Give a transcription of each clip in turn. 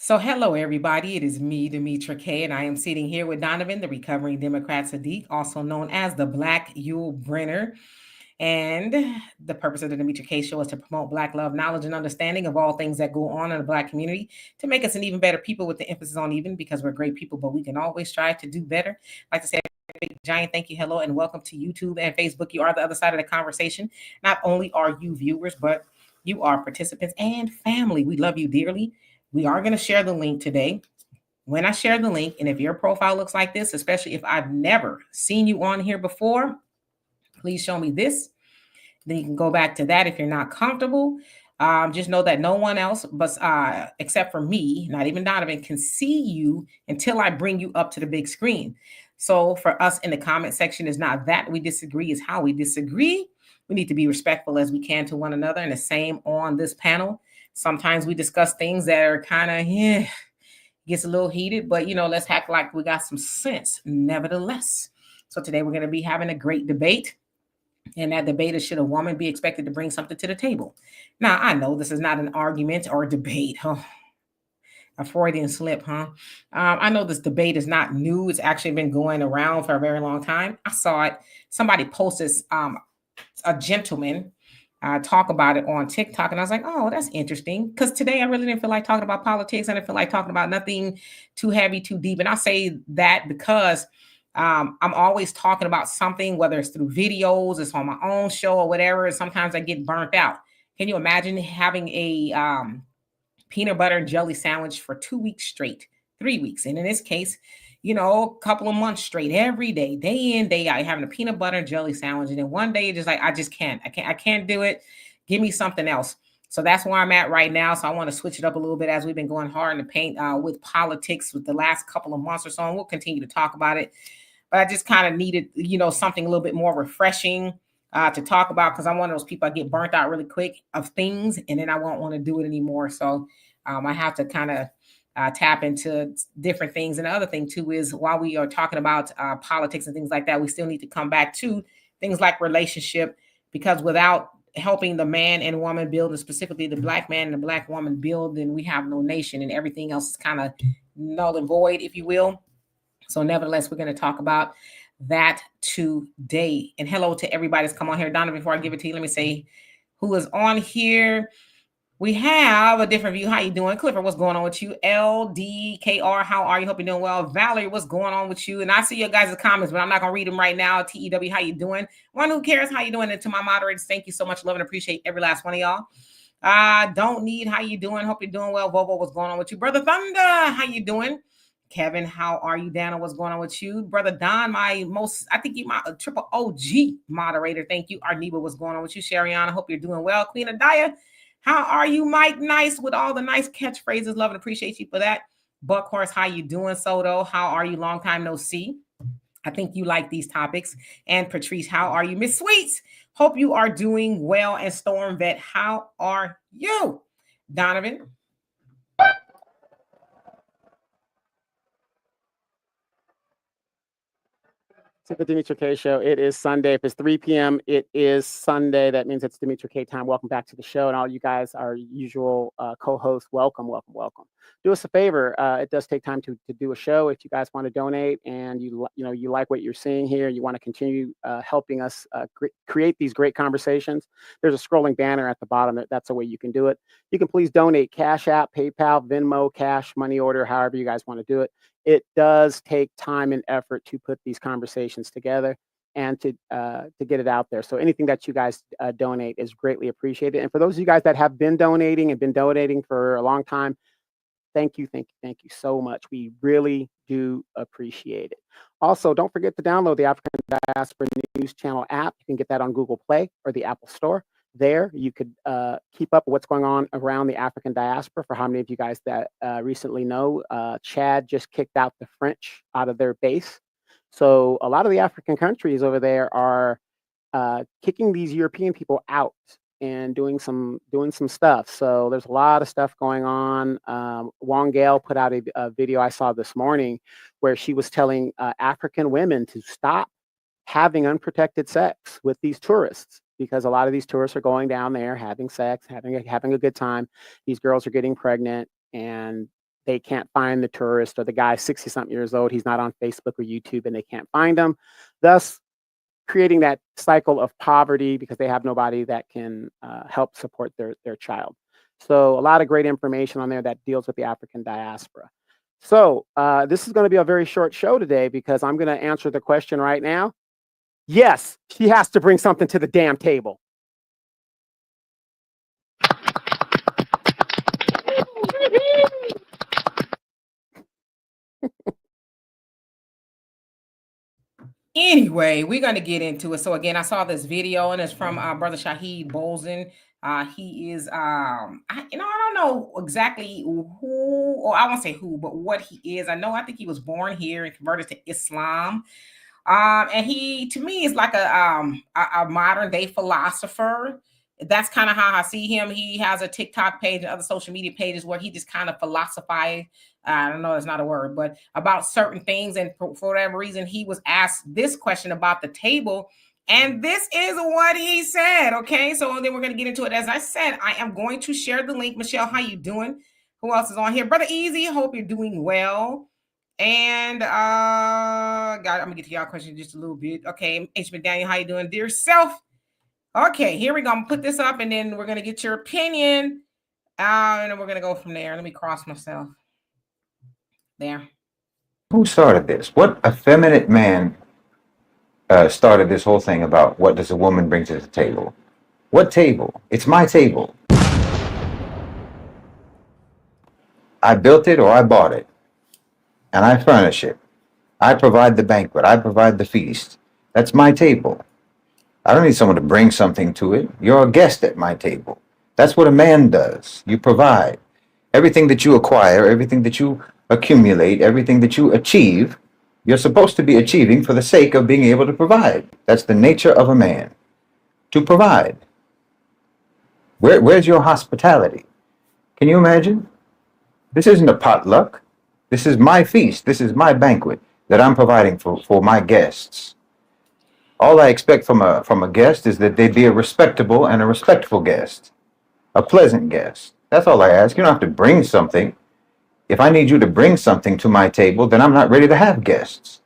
So, hello, everybody. It is me, Demetra K, and I am sitting here with Donovan, the recovering Democrat Sadiq, also known as the Black Yul Brenner. And the purpose of the Demetra K show is to promote Black love, knowledge, and understanding of all things that go on in the Black community to make us an even better people with the emphasis on even because we're great people, but we can always strive to do better. I'd like to say a big giant thank you, hello, and welcome to YouTube and Facebook. You are the other side of the conversation. Not only are you viewers, but you are participants and family. We love you dearly. We are going to share the link today. When I share the link, and if your profile looks like this, especially if I've never seen you on here before, please show me this. Then you can go back to that if you're not comfortable. Just know that no one else, but except for me, not even Donovan, can see you until I bring you up to the big screen. So for us in the comment section, is not that we disagree, is how we disagree. We need to be respectful as we can to one another, and the same on this panel. Sometimes we discuss things that are kind of gets a little heated, but let's act like we got some sense nevertheless. So today we're going to be having a great debate. And that debate is, should a woman be expected to bring something to the table? Now, I know this is not an argument or a debate. Oh, a Freudian slip, huh? I know this debate is not new. It's actually been going around for a very long time. I saw it. Somebody posted a gentleman talk about it on TikTok, and I was like, oh, that's interesting. Because today I really didn't feel like talking about politics. I didn't feel like talking about nothing too heavy, too deep. And I say that because I'm always talking about something, whether it's through videos, it's on my own show or whatever. And sometimes I get burnt out. Can you imagine having a peanut butter and jelly sandwich for 2 weeks straight, 3 weeks? And in this case, a couple of months straight, every day in, day out, having a peanut butter and jelly sandwich. And then one day, just like, I just can't. I can't do it. Give me something else. So that's where I'm at right now. So I want to switch it up a little bit as we've been going hard in the paint with politics with the last couple of months or so. And we'll continue to talk about it. But I just kind of needed, something a little bit more refreshing to talk about, because I'm one of those people, I get burnt out really quick of things, and then I won't want to do it anymore. So I have to kind of tap into different things. And the other thing too is, while we are talking about politics and things like that, we still need to come back to things like relationship, because without helping the man and woman build, and specifically the Black man and the Black woman build, then we have no nation, and everything else is kind of null and void, if you will. So nevertheless, we're going to talk about that today. And hello to everybody that's come on here. Donna, before I give it to you, let me say who is on here. We have a different view. How you doing? Clifford, what's going on with you? LDKR, how are you? Hope you're doing well. Valerie, what's going on with you? And I see your guys' comments, but I'm not going to read them right now. TEW, how you doing? One who cares, how you doing? And to my moderators, thank you so much. Love and appreciate every last one of y'all. Don't need, how you doing? Hope you're doing well. Vovo, what's going on with you? Brother Thunder, how you doing? Kevin, how are you? Dana, what's going on with you? Brother Don, I think you my triple OG moderator. Thank you. Arniba, what's going on with you? Shariana, hope you're doing well. Queen Adaya, how are you? Mike Nice, with all the nice catchphrases. Love and appreciate you for that. Buckhorse, how you doing? Soto, how are you? Long time no see. I think you like these topics. And Patrice, how are you? Miss Sweets, hope you are doing well. And Storm Vet, how are you? Donovan. To the Demetra K show. It is Sunday. If it's 3 p.m., it is Sunday. That means it's Demetra K time. Welcome back to the show. And all you guys, our usual co-hosts, welcome. Do us a favor. It does take time to do a show. If you guys want to donate and you like what you're seeing here, you want to continue helping us create these great conversations, there's a scrolling banner at the bottom. That's the way you can do it. You can please donate Cash App, PayPal, Venmo, cash, money order, however you guys want to do it. It does take time and effort to put these conversations together and to get it out there. So anything that you guys donate is greatly appreciated. And for those of you guys that have been donating for a long time, thank you so much. We really do appreciate it. Also, don't forget to download the African Diaspora News Channel app. You can get that on Google Play or the Apple Store. There, you could keep up with what's going on around the African diaspora. For how many of you guys that recently know, Chad just kicked out the French out of their base. So a lot of the African countries over there are kicking these European people out and doing some stuff. So there's a lot of stuff going on. Wong Gale put out a video I saw this morning where she was telling African women to stop having unprotected sex with these tourists, because a lot of these tourists are going down there, having sex, having a good time. These girls are getting pregnant, and they can't find the tourist or the guy 60-something years old. He's not on Facebook or YouTube and they can't find him, thus creating that cycle of poverty because they have nobody that can help support their child. So a lot of great information on there that deals with the African diaspora. So this is going to be a very short show today because I'm going to answer the question right now. Yes, she has to bring something to the damn table. Anyway, we're going to get into it. So again, I saw this video and it's from brother Shaheed Bolson. He is I don't know exactly who, or I won't say who, but what he is. I think he was born here and converted to Islam. And he, to me, is like a modern day philosopher. That's kind of how I see him. He has a TikTok page and other social media pages where he just kind of philosophize. I don't know, it's not a word, but about certain things. And for whatever reason, he was asked this question about the table. And this is what he said. Okay, so then we're going to get into it. As I said, I am going to share the link. Michelle, how you doing? Who else is on here? Brother Easy, hope you're doing well. And God, I'm gonna get to y'all question in just a little bit. Okay, H. McDaniel, how you doing, dear self? Okay, here we go. I'm gonna put this up, and then we're gonna get your opinion, and then we're gonna go from there. Let me cross myself. There. Who started this? What effeminate man started this whole thing about what does a woman bring to the table? What table? It's my table. I built it or I bought it, and I furnish it. I provide the banquet. I provide the feast. That's my table. I don't need someone to bring something to it. You're a guest at my table. That's what a man does. You provide. Everything that you acquire, everything that you accumulate, everything that you achieve, you're supposed to be achieving for the sake of being able to provide. That's the nature of a man, to provide. Where's your hospitality? Can you imagine? This isn't a potluck. This is my feast. This is my banquet that I'm providing for my guests. All I expect from a guest is that they be a respectable and a respectful guest, a pleasant guest. That's all I ask. You don't have to bring something. If I need you to bring something to my table, then I'm not ready to have guests.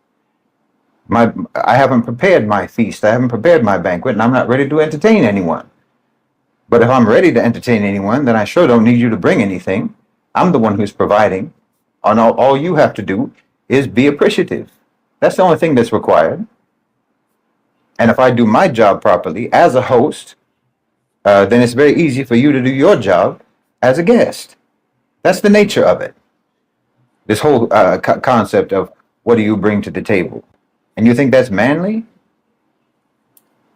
I haven't prepared my feast. I haven't prepared my banquet, and I'm not ready to entertain anyone. But if I'm ready to entertain anyone, then I sure don't need you to bring anything. I'm the one who's providing. And all you have to do is be appreciative. That's the only thing that's required. And if I do my job properly as a host, then it's very easy for you to do your job as a guest. That's the nature of it. This whole concept of what do you bring to the table? And you think that's manly?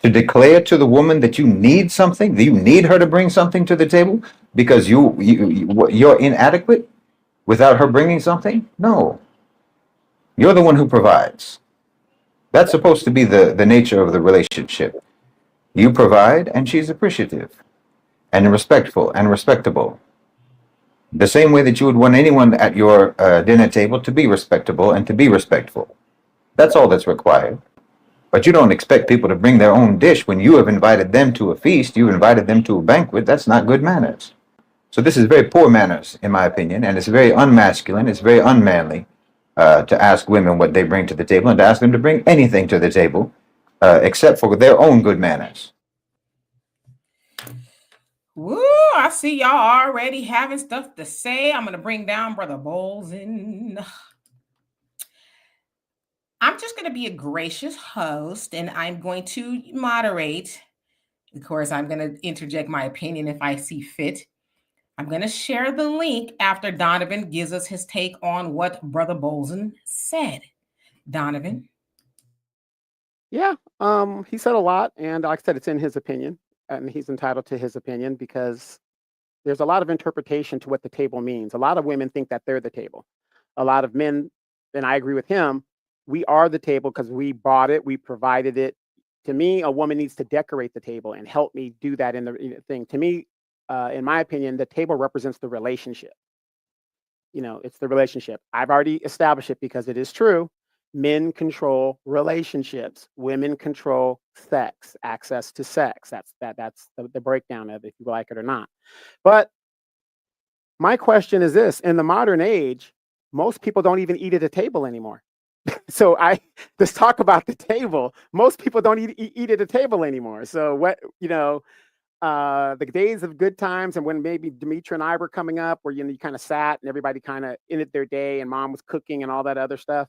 To declare to the woman that you need something, that you need her to bring something to the table because you're inadequate without her bringing something? No. You're the one who provides. That's supposed to be the nature of the relationship. You provide, and she's appreciative and respectful and respectable. The same way that you would want anyone at your dinner table to be respectable and to be respectful. That's all that's required. But you don't expect people to bring their own dish when you have invited them to a feast, you've invited them to a banquet. That's not good manners. So this is very poor manners, in my opinion, and it's very unmasculine, it's very unmanly to ask women what they bring to the table and to ask them to bring anything to the table except for their own good manners. Woo, I see y'all already having stuff to say. I'm going to bring down Brother Bolson. I'm just going to be a gracious host and I'm going to moderate. Of course, I'm going to interject my opinion if I see fit. I'm going to share the link after Donovan gives us his take on what Brother Bolson said. Donovan. Yeah, he said a lot, and like I said, it's in his opinion, and he's entitled to his opinion because there's a lot of interpretation to what the table means. A lot of women think that they're the table. A lot of men, and I agree with him, we are the table because we bought it, we provided it. To me, a woman needs to decorate the table and help me do that in the thing. To me, in my opinion, the table represents the relationship. It's the relationship. I've already established it because it is true. Men control relationships. Women control sex, access to sex. That's the breakdown of it, if you like it or not. But My question is this: in the modern age, most people don't even eat at a table anymore. So let's talk about the table. Most people don't eat at a table anymore. So what, the days of good times and when maybe Demetra and I were coming up, where you kind of sat and everybody kind of ended their day and mom was cooking and all that other stuff.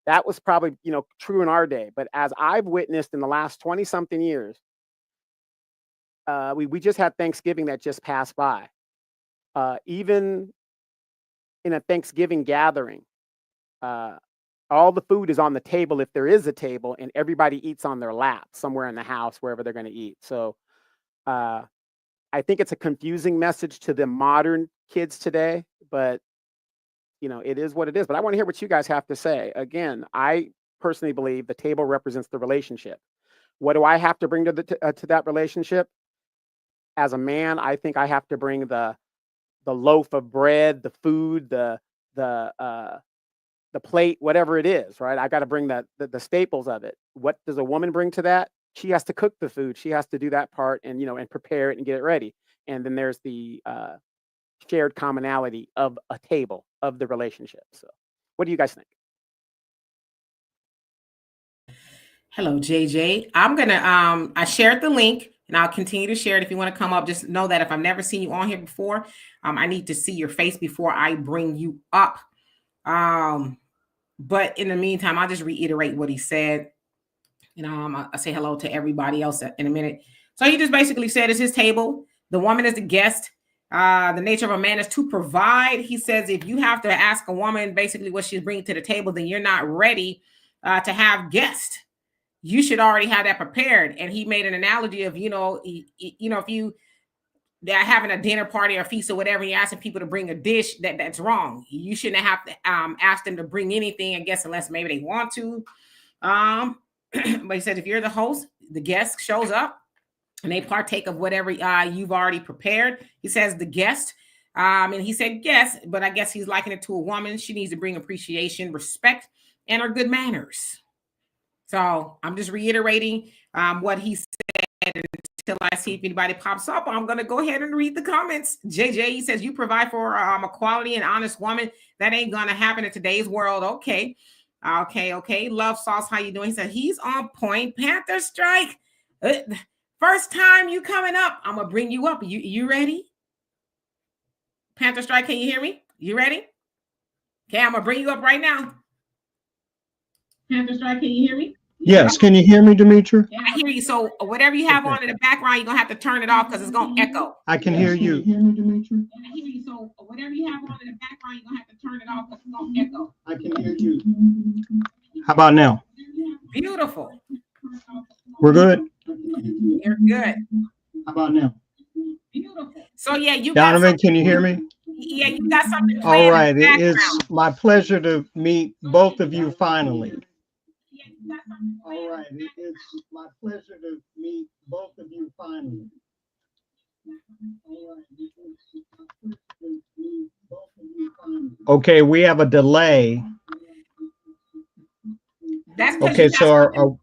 That was probably true in our day. But as I've witnessed in the last 20 something years, we just had Thanksgiving that just passed by. Even in a Thanksgiving gathering, all the food is on the table if there is a table, and everybody eats on their lap somewhere in the house, wherever they're going to eat. So I think it's a confusing message to the modern kids today, but it is what it is. But I want to hear what you guys have to say. Again, I personally believe the table represents the relationship. What do I have to bring to to that relationship? As a man, I think I have to bring the loaf of bread, the food, the plate, whatever it is, right? I got to bring the staples of it. What does a woman bring to that? She has to cook the food. She has to do that part and and prepare it and get it ready. And then there's the shared commonality of a table of the relationship. So, what do you guys think? Hello, JJ. I'm gonna I shared the link and I'll continue to share it. If you want to come up, just know that if I've never seen you on here before, I need to see your face before I bring you up. But in the meantime, I'll just reiterate what he said. I'll say hello to everybody else in a minute. So he just basically said it's his table. The woman is the guest. The nature of a man is to provide. He says if you have to ask a woman basically what she's bringing to the table, then you're not ready to have guests. You should already have that prepared. And he made an analogy of, if you they're having a dinner party or a feast or whatever, you're asking people to bring a dish, that's wrong. You shouldn't have to ask them to bring anything, I guess, unless maybe they want to. But he said if you're the host, the guest shows up and they partake of whatever you've already prepared. He says the guest, and he said guest, but I guess he's likening it to a woman. She needs to bring appreciation, respect, and her good manners. So I'm just reiterating what he said until I see if anybody pops up. I'm going to go ahead and read the comments. JJ, he says, you provide for a quality and honest woman. That ain't going to happen in today's world. Okay. Love Sauce, how you doing? He said, he's on point. Panther Strike. First time you coming up. I'm going to bring you up. You ready? Panther Strike, can you hear me? You ready? Okay, I'm going to bring you up right now. Panther Strike, can you hear me? Yes, can you hear me, Demetra? Yeah, I hear you. So whatever you have on in the background, you're gonna have to turn it off because it's gonna echo. I can hear you. I hear you. So whatever you have on in the background, you're gonna have to turn it off because it's gonna echo. I can hear you. How about now? Beautiful. We're good? You're good. How about now? Beautiful. So yeah, you Donovan, can you hear me? Yeah, you got something All planned right. in the background. It's my pleasure to meet both of you finally. All right. It's my pleasure to meet both of you finally. Okay, we have a delay. That's okay. So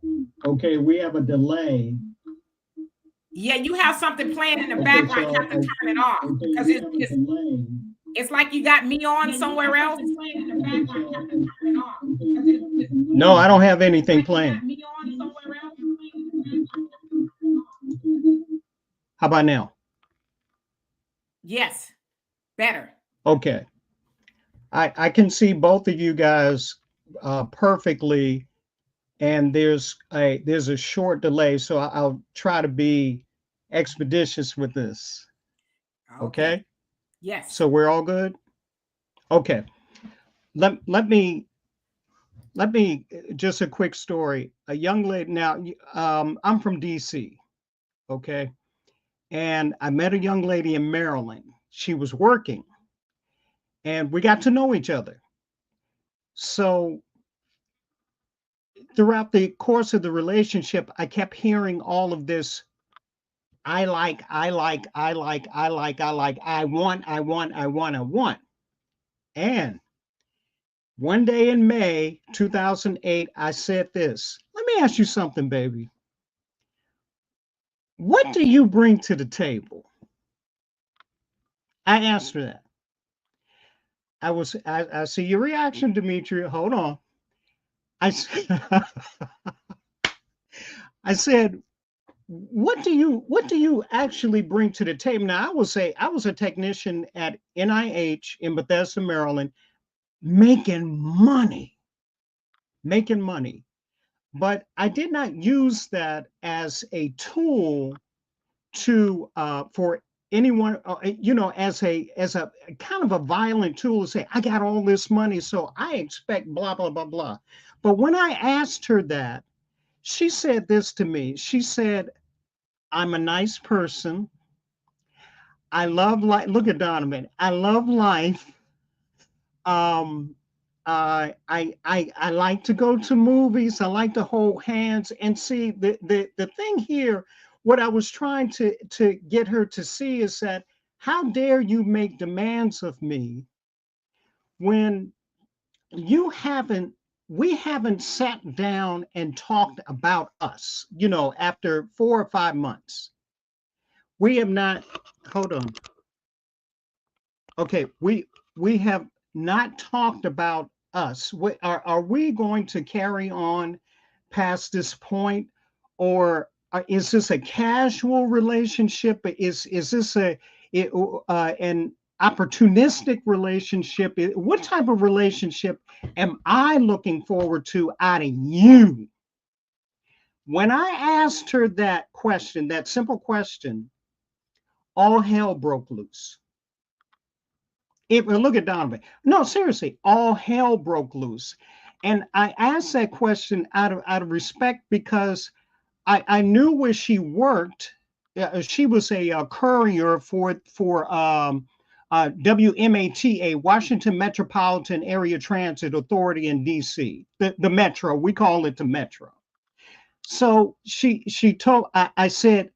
okay, we have a delay. Yeah, you have something planned in the background. You have to turn it off because it's like you got me on somewhere else. No, I don't have anything planned. How about now? Yes, better. Okay. I can see both of you guys perfectly, and there's a short delay, so I'll try to be expeditious with this. Okay? Yes. So we're all good? Okay. Let me just a quick story. A young lady, now I'm from DC, okay? And I met a young lady in Maryland. She was working and we got to know each other. So throughout the course of the relationship, I kept hearing all of this. I like, I like, I like, I like, I like, I want, I want, I want, I want. And one day in May 2008, I said this. Let me ask you something, baby. What do you bring to the table? I asked her that. I see your reaction, Demetria. Hold on. I I said, what do you actually bring to the table? Now, I will say I was a technician at NIH in Bethesda, Maryland, making money, making money. But I did not use that as a tool to for anyone, as a kind of a violent tool to say, I got all this money, so I expect blah blah blah blah. But when I asked her that, she said this to me. She said, I'm a nice person. I love life. Look at Donovan. I love life. Um, I like to go to movies. I like to hold hands and see the thing here. What I was trying to get her to see is that how dare you make demands of me when you haven't we haven't sat down and talked about us, after 4 or 5 months. We have not, hold on. Okay, we have not talked about us. Are we going to carry on past this point, or is this a casual relationship? Is this an opportunistic relationship? What type of relationship am I looking forward to out of you? When I asked her that question, that simple question, all hell broke loose. Look at Donovan. No, seriously, all hell broke loose. And I asked that question out of respect because I knew where she worked. She was a courier for WMATA, Washington Metropolitan Area Transit Authority in DC, the Metro. We call it the Metro. So she told I said,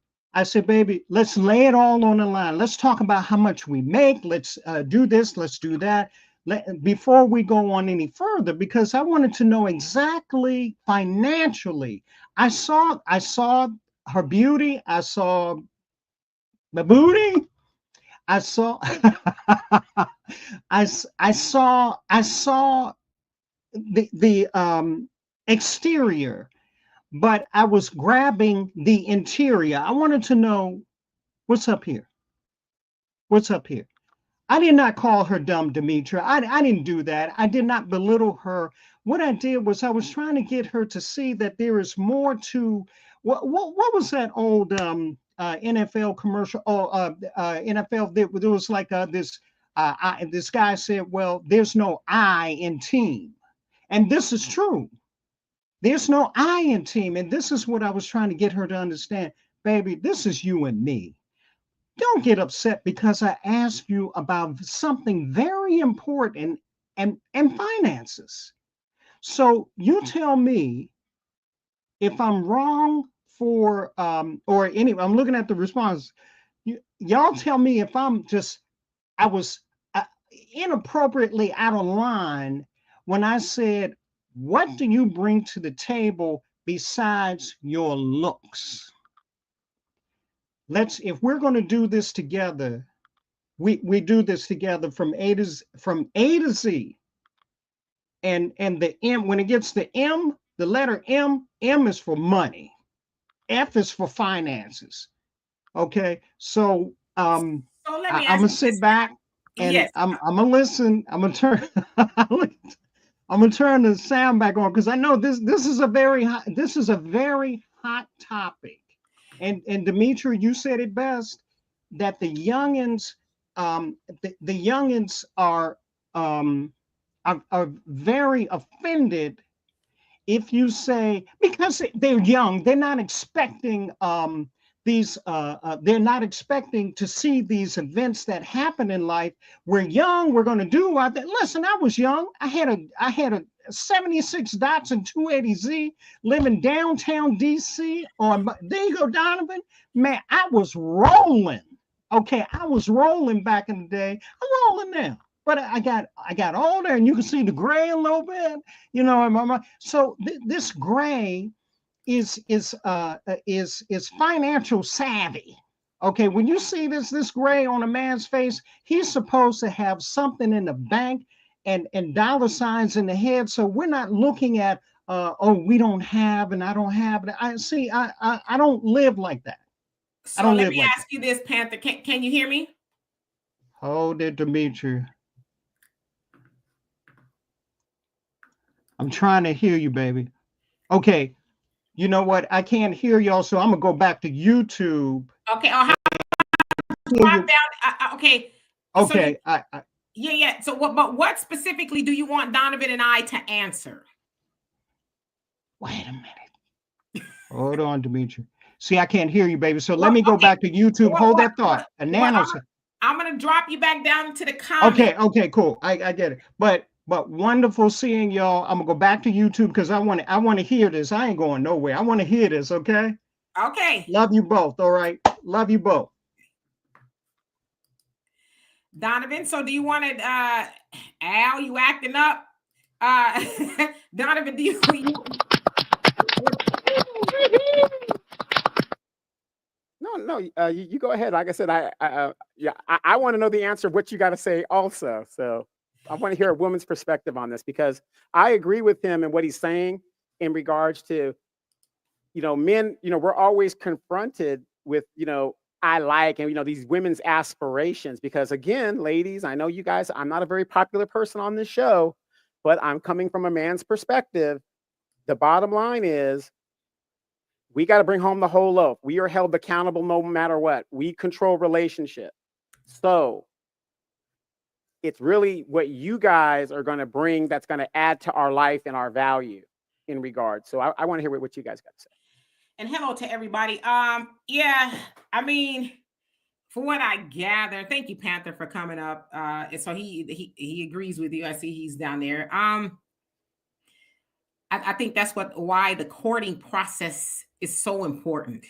baby, let's lay it all on the line. Let's talk about how much we make. Let's do this. Let's do that. Before we go on any further, because I wanted to know exactly financially. I saw her beauty. I saw my booty. I saw I saw the exterior, but I was grabbing the interior. I wanted to know what's up here. What's up here? I did not call her dumb, Demetra. I didn't do that. I did not belittle her. What I did was I was trying to get her to see that there is more to what was that old NFL commercial? Oh, NFL. There was like this guy said, "Well, there's no I in team," and this is true. There's no I in team. And this is what I was trying to get her to understand. Baby, this is you and me. Don't get upset because I asked you about something very important and finances. So you tell me if I'm wrong for or anyway, I'm looking at the response. Y'all tell me if I was inappropriately out of line when I said, what do you bring to the table besides your looks? If we're going to do this together, we do this together from A to Z. And the M, when it gets to M, the letter M is for money. F is for finances. Okay. So So let me I'm ask gonna you sit this. back and Yes. I'm gonna listen. I'm gonna turn I'm gonna turn the sound back on because I know this is a very hot topic. And Demetri, you said it best that the youngins the youngins are very offended if you say, because they're young, they're not expecting they're not expecting to see these events that happen in life. We're young, we're going to do our thing. Listen, I was young. I had a 76 dots and 280Z living downtown DC. There you go, Donovan. Man, I was rolling. Okay, I was rolling back in the day. I'm rolling now. But I got older, and you can see the gray a little bit, so this gray is financial savvy. Okay, when you see this gray on a man's face, he's supposed to have something in the bank and dollar signs in the head. So we're not looking at oh, we don't have and I don't have. I don't live like that. I So don't let live me like ask you this, Panther. Can you hear me? Hold it, Dimitri. I'm trying to hear you, baby. Okay, you know what? I can't hear y'all, so I'm gonna go back to YouTube. Okay. Oh, how Hear drop you. down? Okay. So Okay, yeah. So but what specifically do you want Donovan and I to answer? wait a minute. Hold on, Dimitri. See, I can't hear you, baby. So let Well, me go okay. back to YouTube. Hold that thought. A What nanosecond. I'm gonna drop you back down to the comment. Okay, cool. I get it. But wonderful seeing y'all. I'm gonna go back to YouTube because I want to hear this. I ain't going nowhere. I want to hear this. Okay. Okay. Love you both. All right. Love you both. Donovan, so do you want it, Al, you acting up? Donovan, do you No, you go ahead. Like I said, I want to know the answer of what you got to say also. So I want to hear a woman's perspective on this because I agree with him and what he's saying in regards to, men, we're always confronted with, I like, and, these women's aspirations because again, ladies, I know you guys, I'm not a very popular person on this show, but I'm coming from a man's perspective. The bottom line is we got to bring home the whole loaf. We are held accountable no matter what. We control relationship. So it's really what you guys are going to bring that's going to add to our life and our value in regard. So I want to hear what you guys got to say. And hello to everybody. Yeah, I mean, for what I gather, thank you, Panther, for coming up. And so he agrees with you. I see he's down there. I think that's why the courting process is so important.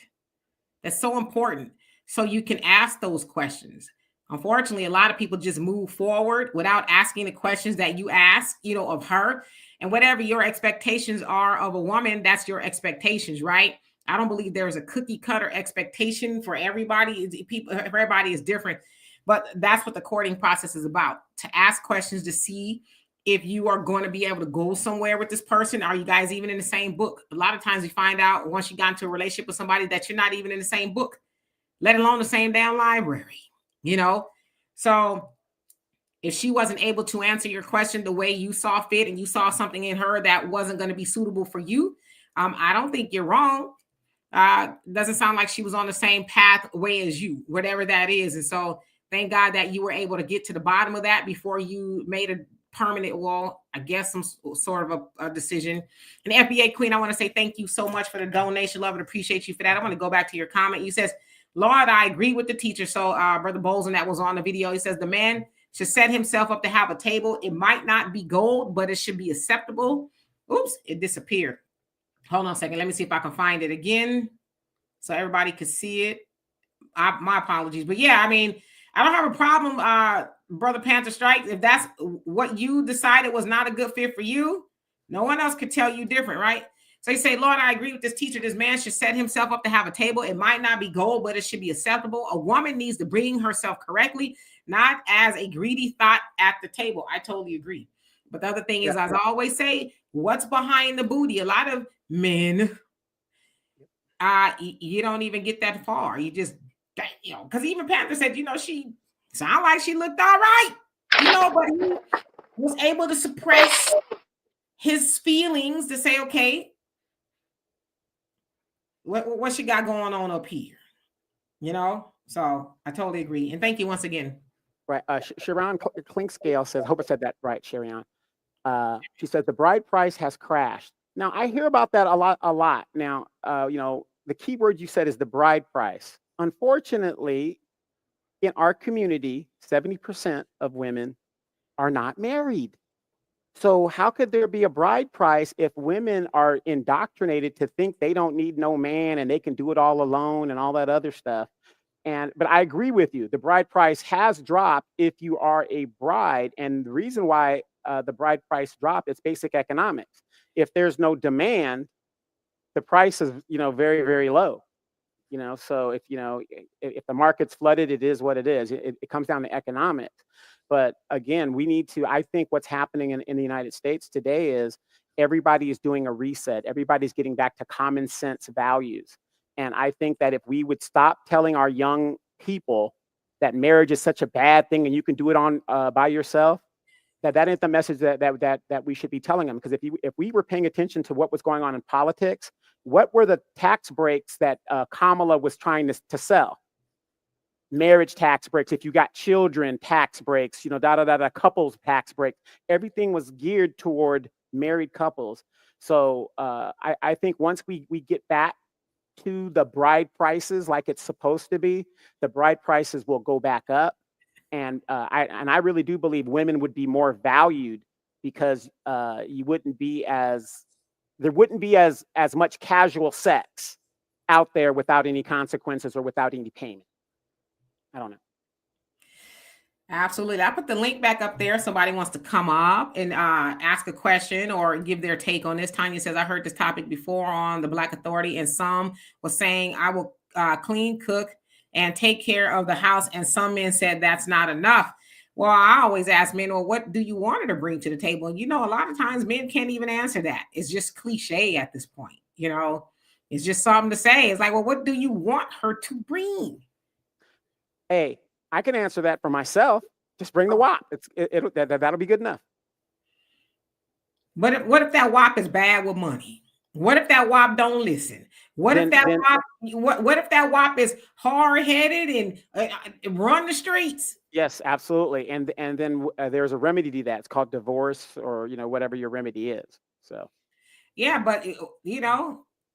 That's so important. So you can ask those questions. Unfortunately, a lot of people just move forward without asking the questions that you ask, of her. And whatever your expectations are of a woman, that's your expectations, right? I don't believe there's a cookie cutter expectation for everybody. Everybody is different. But that's what the courting process is about, to ask questions to see if you are going to be able to go somewhere with this person. Are you guys even in the same book? A lot of times you find out once you got into a relationship with somebody that you're not even in the same book, let alone the same damn library, So if she wasn't able to answer your question the way you saw fit and you saw something in her that wasn't going to be suitable for you, I don't think you're wrong. Doesn't sound like she was on the same pathway as you, whatever that is. And so thank God that you were able to get to the bottom of that before you made a permanent, I guess some sort of a decision. And FBA Queen, I want to say thank you so much for the donation. Love and appreciate you for that. I want to go back to your comment. You says, Lord, I agree with the teacher. So Brother Bolson that was on the video, he says the man should set himself up to have a table. It might not be gold, but it should be acceptable. Oops, it disappeared. Hold on a second. Let me see if I can find it again so everybody could see it. My apologies. But yeah, I mean, I don't have a problem, Brother Panther Strikes. If that's what you decided was not a good fit for you, no one else could tell you different, right? So you say, Lord, I agree with this teacher. This man should set himself up to have a table. It might not be gold, but it should be acceptable. A woman needs to bring herself correctly, not as a greedy thought at the table. I totally agree. But the other thing is, as I always say, what's behind the booty? A lot of men, you don't even get that far. You just, because even Panther said, she sounded like she looked all right, but he was able to suppress his feelings to say, okay, what she got going on up here, So I totally agree. And thank you once again. Right. Sharon Clinkscale says, hope I said that right, Sharon. She says the bride price has crashed. Now I hear about that a lot. Now, the key word you said is the bride price. Unfortunately, in our community, 70% of women are not married. So how could there be a bride price if women are indoctrinated to think they don't need no man and they can do it all alone and all that other stuff? But I agree with you. The bride price has dropped if you are a bride. And the reason why the bride price dropped is basic economics. If there's no demand, the price is, very, very low. So if the market's flooded, it is what it is. It comes down to economics. But again, I think what's happening in the United States today is everybody is doing a reset. Everybody's getting back to common sense values. And I think that if we would stop telling our young people that marriage is such a bad thing and you can do it on by yourself, that ain't the message that we should be telling them. Because if we were paying attention to what was going on in politics, what were the tax breaks that Kamala was trying to sell? Marriage tax breaks, if you got children, tax breaks, couples tax breaks. Everything was geared toward married couples. So I think once we get back to the bride prices like it's supposed to be, the bride prices will go back up. And I really do believe women would be more valued because there wouldn't be as much casual sex out there without any consequences or without any payment. I don't know. Absolutely. I put the link back up there. Somebody wants to come up and ask a question or give their take on this. Tanya says, I heard this topic before on the Black Authority, and some was saying, I will clean, cook, and take care of the house. And some men said that's not enough. Well, I always ask men, well, what do you want her to bring to the table? And, a lot of times men can't even answer that. It's just cliche at this point. It's just something to say. It's like, well, what do you want her to bring? Hey, I can answer that for myself. Just bring the WAP. That'll be good enough. But what if that WAP is bad with money? What if that WAP don't listen? What if that WAP is hard-headed and run the streets? Yes, absolutely. And then there's a remedy to that. It's called divorce, or whatever your remedy is. So yeah, but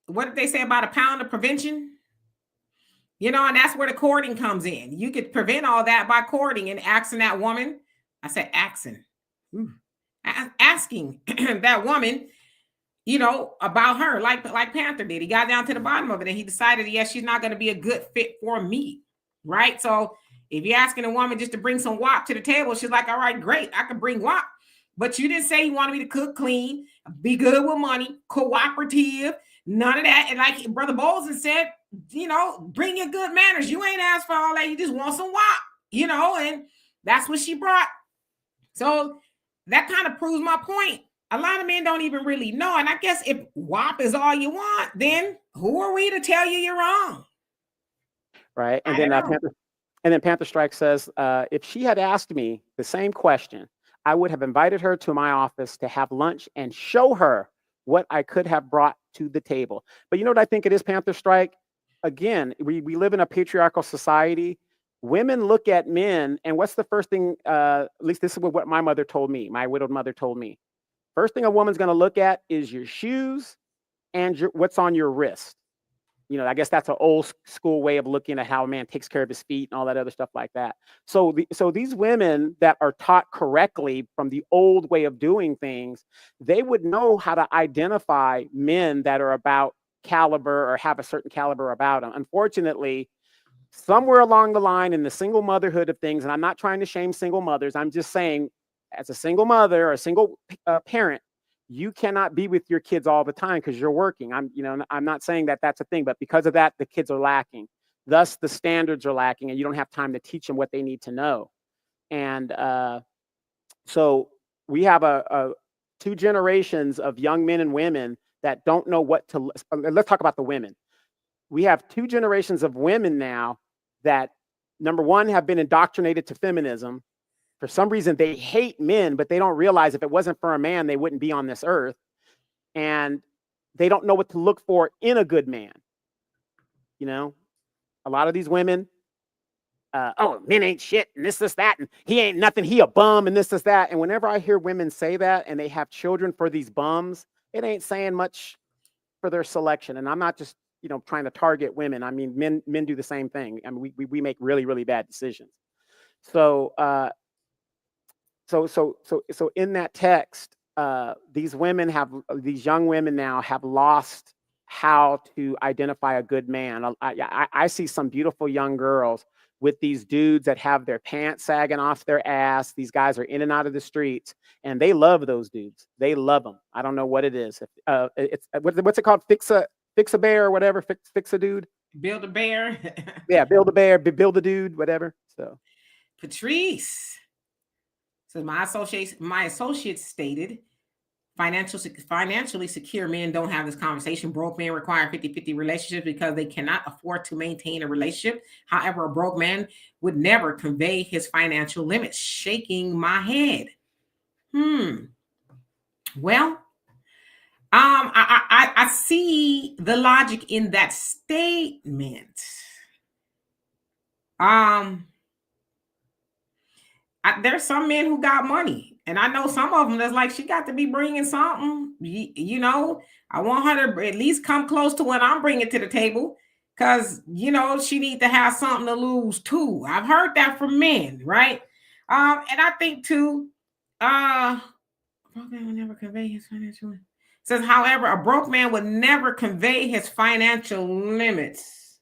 what did they say about a pound of prevention? And that's where the courting comes in. You could prevent all that by courting and asking that woman. I said asking. Asking that woman, about her, like Panther did. He got down to the bottom of it and he decided, yes, she's not going to be a good fit for me. Right? So if you're asking a woman just to bring some WAP to the table, she's like, all right, great, I can bring WAP. But you didn't say you wanted me to cook, clean, be good with money, cooperative, none of that. And like Brother Bolson said, bring your good manners. You ain't asked for all that. You just want some WAP, and that's what she brought. So that kind of proves my point. A lot of men don't even really know. And I guess if WAP is all you want, then who are we to tell you you're wrong? Right. And then Panther Strike says, if she had asked me the same question, I would have invited her to my office to have lunch and show her what I could have brought to the table. But you know what I think it is, Panther Strike? Again, we live in a patriarchal society. Women look at men, and what's the first thing, at least this is what my mother told me, my widowed mother told me. First thing a woman's going to look at is your shoes and what's on your wrist. I guess that's an old school way of looking at how a man takes care of his feet and all that other stuff like that. So these women that are taught correctly from the old way of doing things, they would know how to identify men that are about caliber or have a certain caliber about them. Unfortunately, somewhere along the line in the single motherhood of things, and I'm not trying to shame single mothers, I'm just saying as a single mother or a single parent, you cannot be with your kids all the time because you're working. I'm not saying that that's a thing, but because of that, the kids are lacking. Thus, the standards are lacking, and you don't have time to teach them what they need to know. And so we have two generations of young men and women that don't know what to. Let's talk about the women. We have two generations of women now that, number one, have been indoctrinated to feminism. For some reason, they hate men, but they don't realize if it wasn't for a man, they wouldn't be on this earth. And they don't know what to look for in a good man. A lot of these women, men ain't shit, and this, that, and he ain't nothing, he a bum, and this, that. And whenever I hear women say that and they have children for these bums, it ain't saying much for their selection. And I'm not just, trying to target women. I mean, men do the same thing. I mean, we make really, really bad decisions. So in that text, these young women now have lost how to identify a good man. I see some beautiful young girls with these dudes that have their pants sagging off their ass. These guys are in and out of the streets, and they love those dudes. They love them. I don't know what it is. It's what's it called? Fix a bear or whatever. Fix a dude. Build a bear. Yeah, build a bear, build a dude, whatever. So Patrice says my associates stated financially secure men don't have this conversation. Broke men require 50-50 relationships because they cannot afford to maintain a relationship. However, a broke man would never convey his financial limits. Shaking my head. Well, I see the logic in that statement. There's some men who got money, and I know some of them that's like, she got to be bringing something. You know, I want her to at least come close to what I'm bringing to the table, because you know she need to have something to lose too. I've heard that from men, right? And I think too, broke man would never convey his financial. Says, however, a broke man would never convey his financial limits.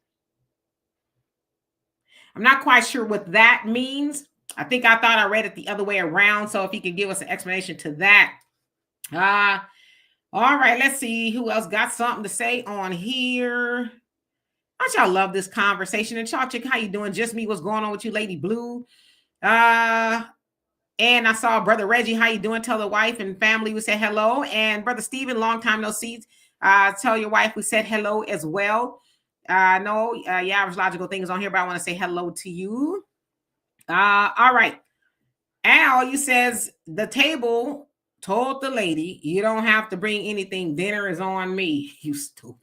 I'm not quite sure what that means. I thought I read it the other way around. So if you could give us an explanation to that. All right, let's see who else got something to say on here. Don't y'all love this conversation? And y'all, chick, how you doing? Just me, what's going on with you, Lady Blue? And I saw Brother Reggie, how you doing? Tell the wife and family we said hello. And Brother Stephen, long time no see. Tell your wife we said hello as well. No, your average logical things on here, but I want to say hello to you. All right. Al, you says the table told the lady, you don't have to bring anything. Dinner is on me. You stupid.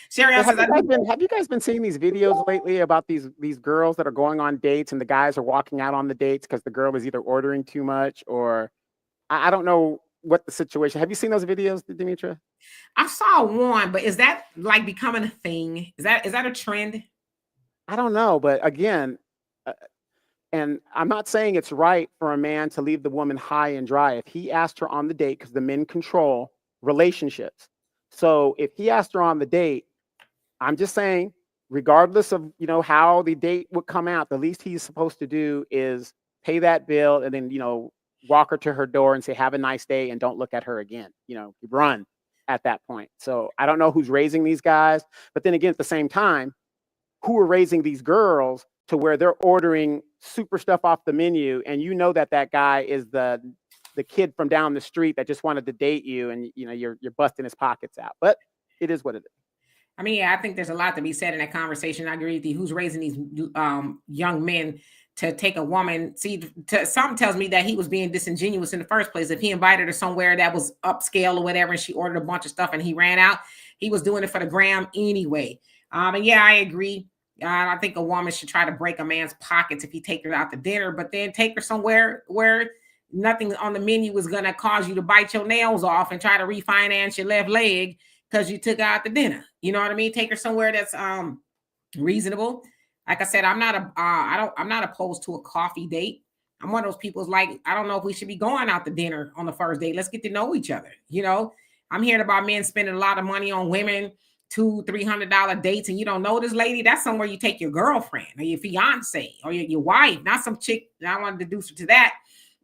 Sherry, well, have you guys been seeing these videos lately about these girls that are going on dates and the guys are walking out on the dates because the girl is either ordering too much or I don't know what the situation. Have you seen those videos, Demetra? I saw one, but is that like becoming a thing? Is that a trend? I don't know, but again, and I'm not saying it's right for a man to leave the woman high and dry. If he asked her on the date, because the men control relationships. So if he asked her on the date, I'm just saying, regardless of, you know, how the date would come out, the least he's supposed to do is pay that bill and then, you know, walk her to her door and say, have a nice day and don't look at her again. You know, run at that point. So I don't know who's raising these guys. But then again, at the same time, who are raising these girls to where they're ordering super stuff off the menu, and you know that guy is the kid from down the street that just wanted to date you, and you know you're busting his pockets out. But it is what it is. I mean, yeah, I think there's a lot to be said in that conversation. I agree with you. Who's raising these young men to take a woman? See, something tells me that he was being disingenuous in the first place. If he invited her somewhere that was upscale or whatever, and she ordered a bunch of stuff and he ran out, he was doing it for the gram anyway. And yeah, I agree. I think a woman should try to break a man's pockets if he take her out to dinner, but then take her somewhere where nothing on the menu is going to cause you to bite your nails off and try to refinance your left leg because you took her out to dinner. You know what I mean? Take her somewhere that's reasonable. Like I said, I'm not opposed to a coffee date. I'm one of those people's like, I don't know if we should be going out to dinner on the first date. Let's get to know each other. You know, I'm hearing about men spending a lot of money on women, $200-$300 dates, and you don't know this lady. That's somewhere you take your girlfriend or your fiance or your wife, not some chick that I wanted to do to that.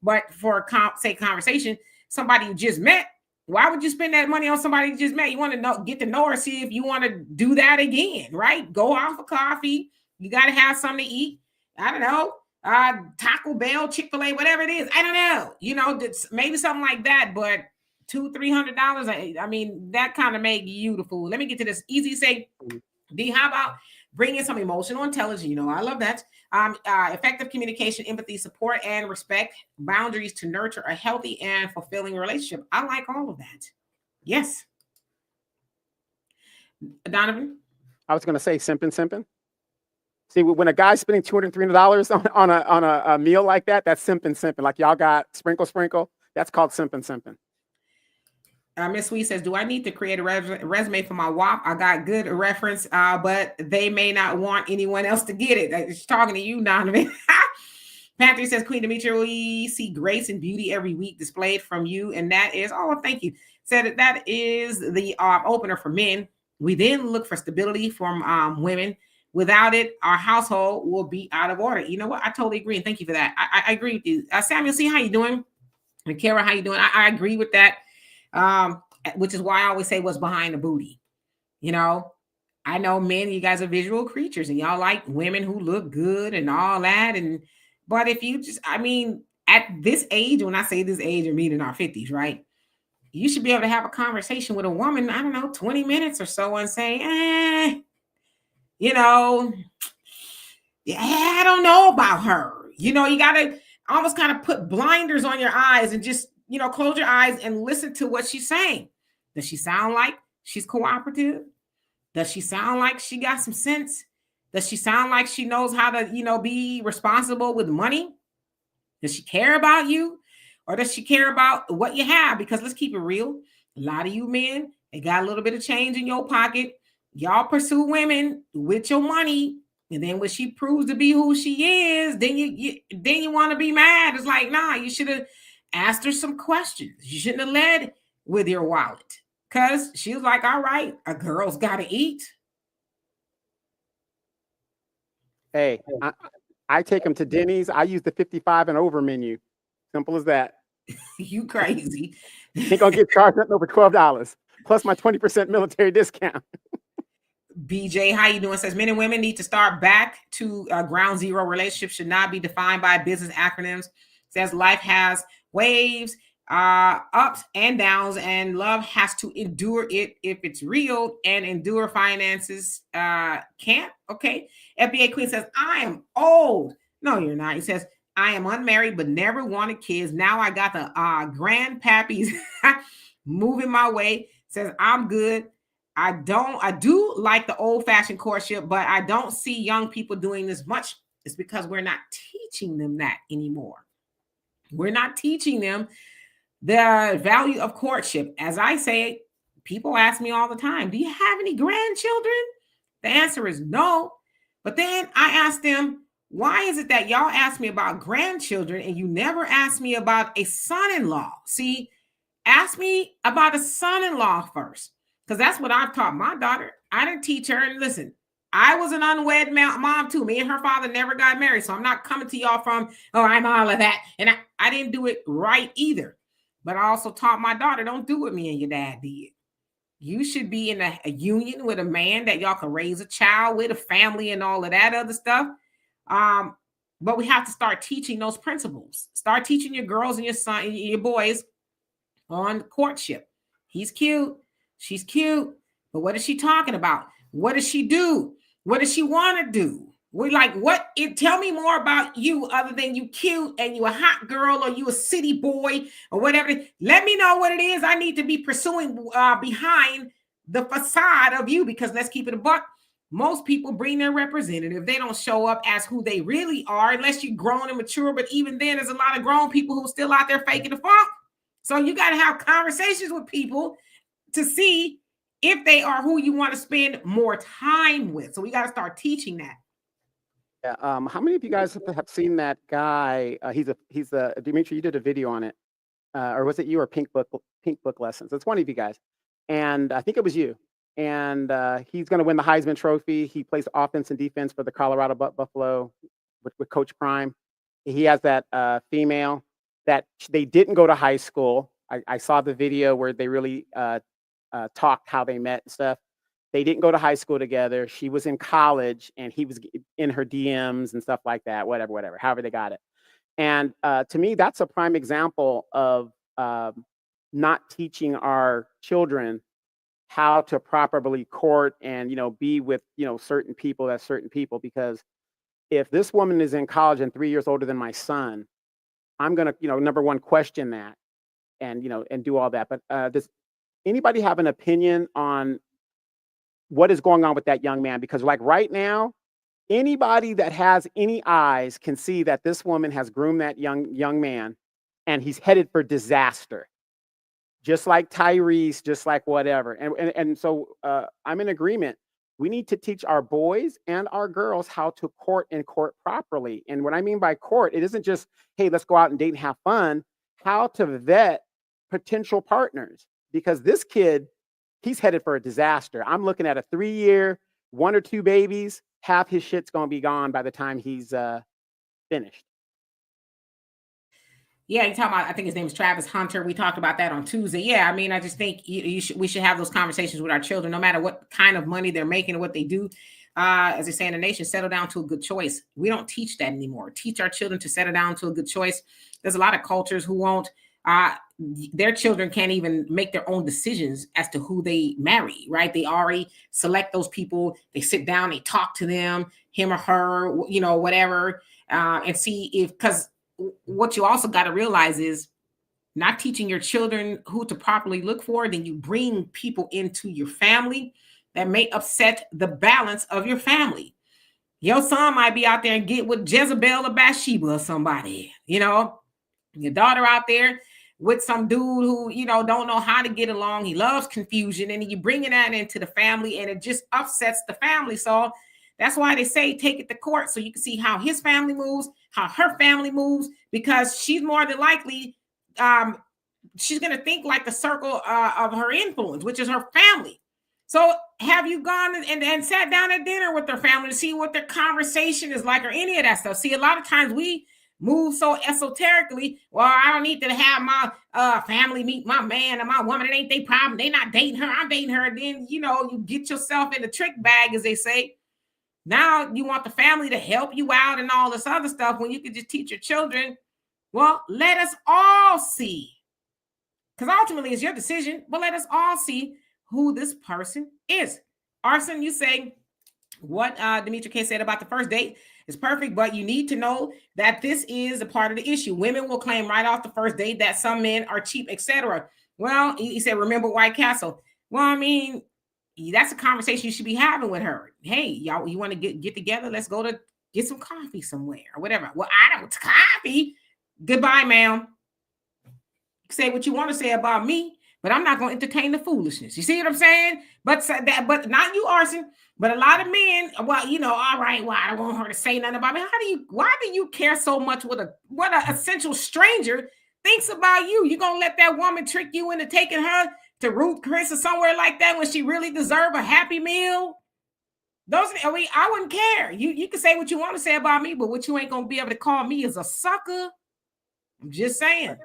But for a conversation, somebody you just met, why would you spend that money on somebody you just met? You want to get to know her, see if you want to do that again, right? Go out for coffee. You got to have something to eat. I don't know, Taco Bell, Chick-fil-A, whatever it is. I don't know. You know, maybe something like that, but $200-$300. I mean, that kind of make you the fool. Let me get to this. Easy say, D, how about bring in some emotional intelligence? You know, I love that. Effective communication, empathy, support, and respect. Boundaries to nurture a healthy and fulfilling relationship. I like all of that. Yes. Donovan? I was going to say simping. See, when a guy's spending $200-$300 on a meal like that, that's simping. Like y'all got sprinkle. That's called simping. Miss Sweet says, do I need to create a resume for my WAP? I got good reference, but they may not want anyone else to get it. She's talking to you, Donovan. Patrick says, Queen Demetra, we see grace and beauty every week displayed from you. And that is, thank you. Said that is the opener for men. We then look for stability from women. Without it, our household will be out of order. You know what? I totally agree. And thank you for that. I agree with you. Samuel, see how you doing? And Kara, how you doing? I agree with that. Which is why I always say what's behind the booty. You know, I know men, you guys are visual creatures and y'all like women who look good and all that. But if you just, I mean, at this age, when I say this age, I mean in our 50s, right? You should be able to have a conversation with a woman, I don't know, 20 minutes or so and say, you know, yeah, I don't know about her. You got to almost kind of put blinders on your eyes and just, close your eyes and listen to what she's saying. Does she sound like she's cooperative? Does she sound like she got some sense? Does she sound like she knows how to, be responsible with money? Does she care about you? Or does she care about what you have? Because let's keep it real. A lot of you men, they got a little bit of change in your pocket. Y'all pursue women with your money. And then when she proves to be who she is, then you want to be mad. It's like, nah, you should have asked her some questions. You shouldn't have led with your wallet. Because she was like, all right, a girl's got to eat. Hey, I take them to Denny's. I use the 55 and over menu. Simple as that. You crazy. Ain't gonna get charged nothing over $12 plus my 20% military discount. BJ, how you doing? Says men and women need to start back to ground zero. Relationships should not be defined by business acronyms. Says life has waves, ups and downs, and love has to endure it if it's real, and endure finances can't. Okay. FBA Queen says, I am old. No, you're not. He says, I am unmarried but never wanted kids. Now I got the grandpappies moving my way. Says, I'm good. I do like the old-fashioned courtship, but I don't see young people doing this much. It's because we're not teaching them that anymore. We're not teaching them the value of courtship. As I say, people ask me all the time, do you have any grandchildren? The answer is no. But then I ask them, why is it that y'all ask me about grandchildren and you never ask me about a son-in-law? See, ask me about a son-in-law first, because that's what I've taught my daughter. I didn't teach her. And listen, I was an unwed mom too. Me and her father never got married. So I'm not coming to y'all from, oh, I'm all of that. And I didn't do it right either. But I also taught my daughter, don't do what me and your dad did. You should be in a union with a man that y'all can raise a child with, a family, and all of that other stuff. But we have to start teaching those principles. Start teaching your girls and your son, your boys on courtship. He's cute. She's cute. But what is she talking about? What does she do? What does she want to do? We're like, tell me more about you other than you cute and you a hot girl or you a city boy or whatever. Let me know what it is I need to be pursuing behind the facade of you, because let's keep it a buck. Most people bring their representative. They don't show up as who they really are unless you're grown and mature. But even then, there's a lot of grown people who are still out there faking the funk. So you got to have conversations with people to see if they are who you want to spend more time with. So we got to start teaching that. Yeah. How many of you guys have seen that guy? He's a Dimitri. You did a video on it, or was it you or Pink Book Lessons? It's one of you guys, and I think it was you. And he's going to win the Heisman Trophy. He plays offense and defense for the Colorado Buffalo with Coach Prime. He has that female that they didn't go to high school. I saw the video where they really talked how they met and stuff. They didn't go to high school together. She was in college and he was in her DMs and stuff like that, whatever, however they got it. And to me, that's a prime example of not teaching our children how to properly court and, be with, certain people as certain people. Because if this woman is in college and 3 years older than my son, I'm going to, number one, question that and, and do all that. But does anybody have an opinion on what is going on with that young man? Because like right now, anybody that has any eyes can see that this woman has groomed that young man and he's headed for disaster. Just like Tyrese, just like whatever. And so I'm in agreement. We need to teach our boys and our girls how to court and court properly. And what I mean by court, it isn't just, hey, let's go out and date and have fun. How to vet potential partners. Because this kid, he's headed for a disaster. I'm looking at a 3-year, 1 or 2 babies. Half his shit's going to be gone by the time he's finished. Yeah, you talking about, I think his name is Travis Hunter. We talked about that on Tuesday. Yeah, I mean, I just think we should have those conversations with our children, no matter what kind of money they're making or what they do. As they say in the nation, settle down to a good choice. We don't teach that anymore. Teach our children to settle down to a good choice. There's a lot of cultures who won't, their children can't even make their own decisions as to who they marry, right? They already select those people. They sit down, they talk to them, him or her, you know, whatever, and see if, because what you also got to realize is not teaching your children who to properly look for, then you bring people into your family that may upset the balance of your family. Your son might be out there and get with Jezebel or Bathsheba or somebody, you know, your daughter out there with some dude who, you know, don't know how to get along. He loves confusion, and you bringing that into the family, and it just upsets the family. So that's why they say take it to court so you can see how his family moves, how her family moves, because she's more than likely she's going to think like the circle of her influence, which is her family. So have you gone and sat down at dinner with their family to see what their conversation is like or any of that stuff? See, a lot of times we move so esoterically. Well, I don't need to have my family meet my man or my woman. It ain't their problem. They not dating her. I'm dating her. And then, you know, you get yourself in the trick bag, as they say. Now you want the family to help you out and all this other stuff when you could just teach your children. Well, let us all see, because ultimately it's your decision, but let us all see who this person is. Arson, you say what Demetra K said about the first date is perfect, but you need to know that this is a part of the issue. Women will claim right off the first date that some men are cheap, etc. Well, he said, remember White Castle. Well, I mean, that's a conversation you should be having with her. Hey, y'all, you want to get together? Let's go to get some coffee somewhere or whatever. Well, I don't coffee. Goodbye, ma'am. Say what you want to say about me, but I'm not going to entertain the foolishness. You see what I'm saying? But not you, Arson, but a lot of men. Well, you know, all right. Well, I don't want her to say nothing about me. Why do you care so much what an essential stranger thinks about you? You gonna let that woman trick you into taking her to Ruth Chris or somewhere like that when she really deserve a Happy Meal? I wouldn't care. You can say what you want to say about me, but what you ain't gonna be able to call me is a sucker. I'm just saying.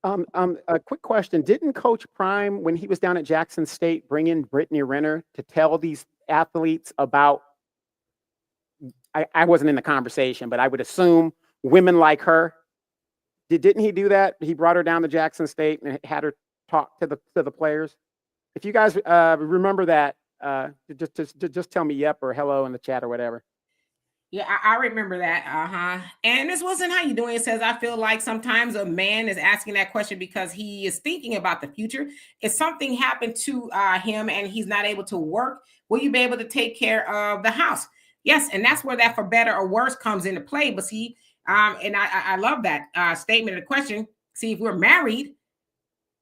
A quick question. Didn't Coach Prime, when he was down at Jackson State, bring in Brittany Renner to tell these athletes about, I wasn't in the conversation, but I would assume women like her? Didn't he do that? He brought her down to Jackson State and had her talk to the players. If you guys remember that, just tell me yep or hello in the chat or whatever. Yeah, I remember that. And this wasn't how you doing. It says, I feel like sometimes a man is asking that question because he is thinking about the future. If something happened to him and he's not able to work, will you be able to take care of the house? Yes, and that's where that for better or worse comes into play. But see, and I love that statement of the question. See, if we're married,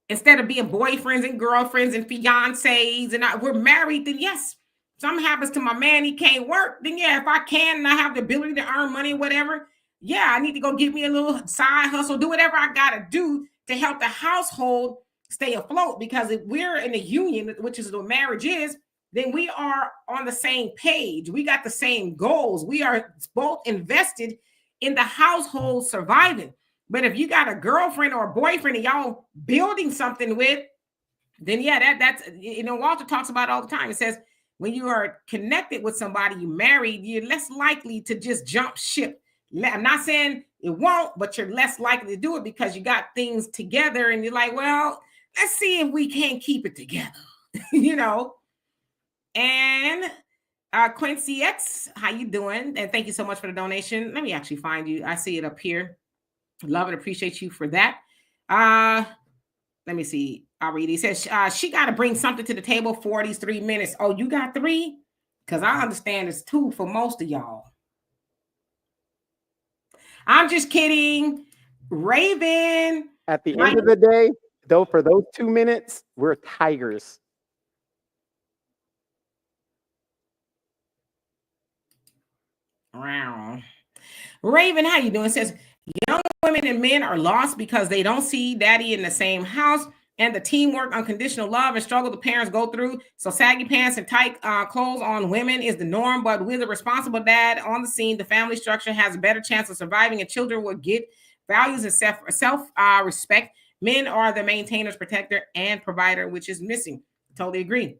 instead of being boyfriends and girlfriends and fiancés, and we're married, then yes, something happens to my man, he can't work, then yeah, if I can and I have the ability to earn money, whatever, yeah, I need to go get me a little side hustle, do whatever I gotta do to help the household stay afloat. Because if we're in a union, which is what marriage is, then we are on the same page. We got the same goals. We are both invested in the household surviving. But if you got a girlfriend or a boyfriend and y'all building something with, then yeah, that's, you know, Walter talks about it all the time. It says, when you are connected with somebody you married, you're less likely to just jump ship. I'm not saying it won't, but you're less likely to do it because you got things together and you're like, well, let's see if we can't keep it together, you know. And Quincy X, how you doing? And thank you so much for the donation. Let me actually find you. I see it up here. Love and appreciate you for that. Let me see. I'll read it. He says she got to bring something to the table for these 3 minutes. Oh, you got 3? Because I understand it's 2 for most of y'all. I'm just kidding. Raven. At the end of the day, though, for those 2 minutes, we're tigers. Wow. Raven, how you doing? It says, young women and men are lost because they don't see daddy in the same house, and the teamwork, unconditional love, and struggle the parents go through. So saggy pants and tight clothes on women is the norm. But with a responsible dad on the scene, the family structure has a better chance of surviving, and children will get values and self respect. Men are the maintainers, protector, and provider, which is missing. Totally agree.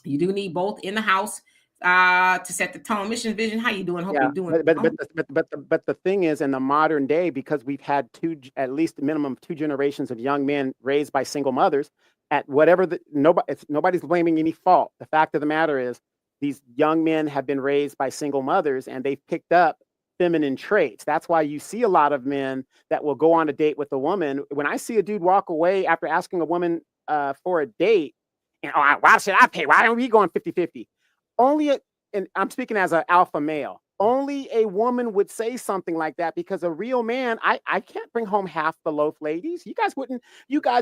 You do need both in the house to set the tone. Mission, vision. How you doing? Hope Yeah, you're doing. but the thing is, in the modern day, because we've had at least minimum 2 generations of young men raised by single mothers, at whatever nobody's blaming any fault. The fact of the matter is, these young men have been raised by single mothers, and they've picked up feminine traits. That's why you see a lot of men that will go on a date with a woman. When I see a dude walk away after asking a woman for a date, and why should I pay? Why aren't we going 50-50? Only and I'm speaking as an alpha male, only a woman would say something like that, because a real man, I can't bring home half the loaf, ladies. You guys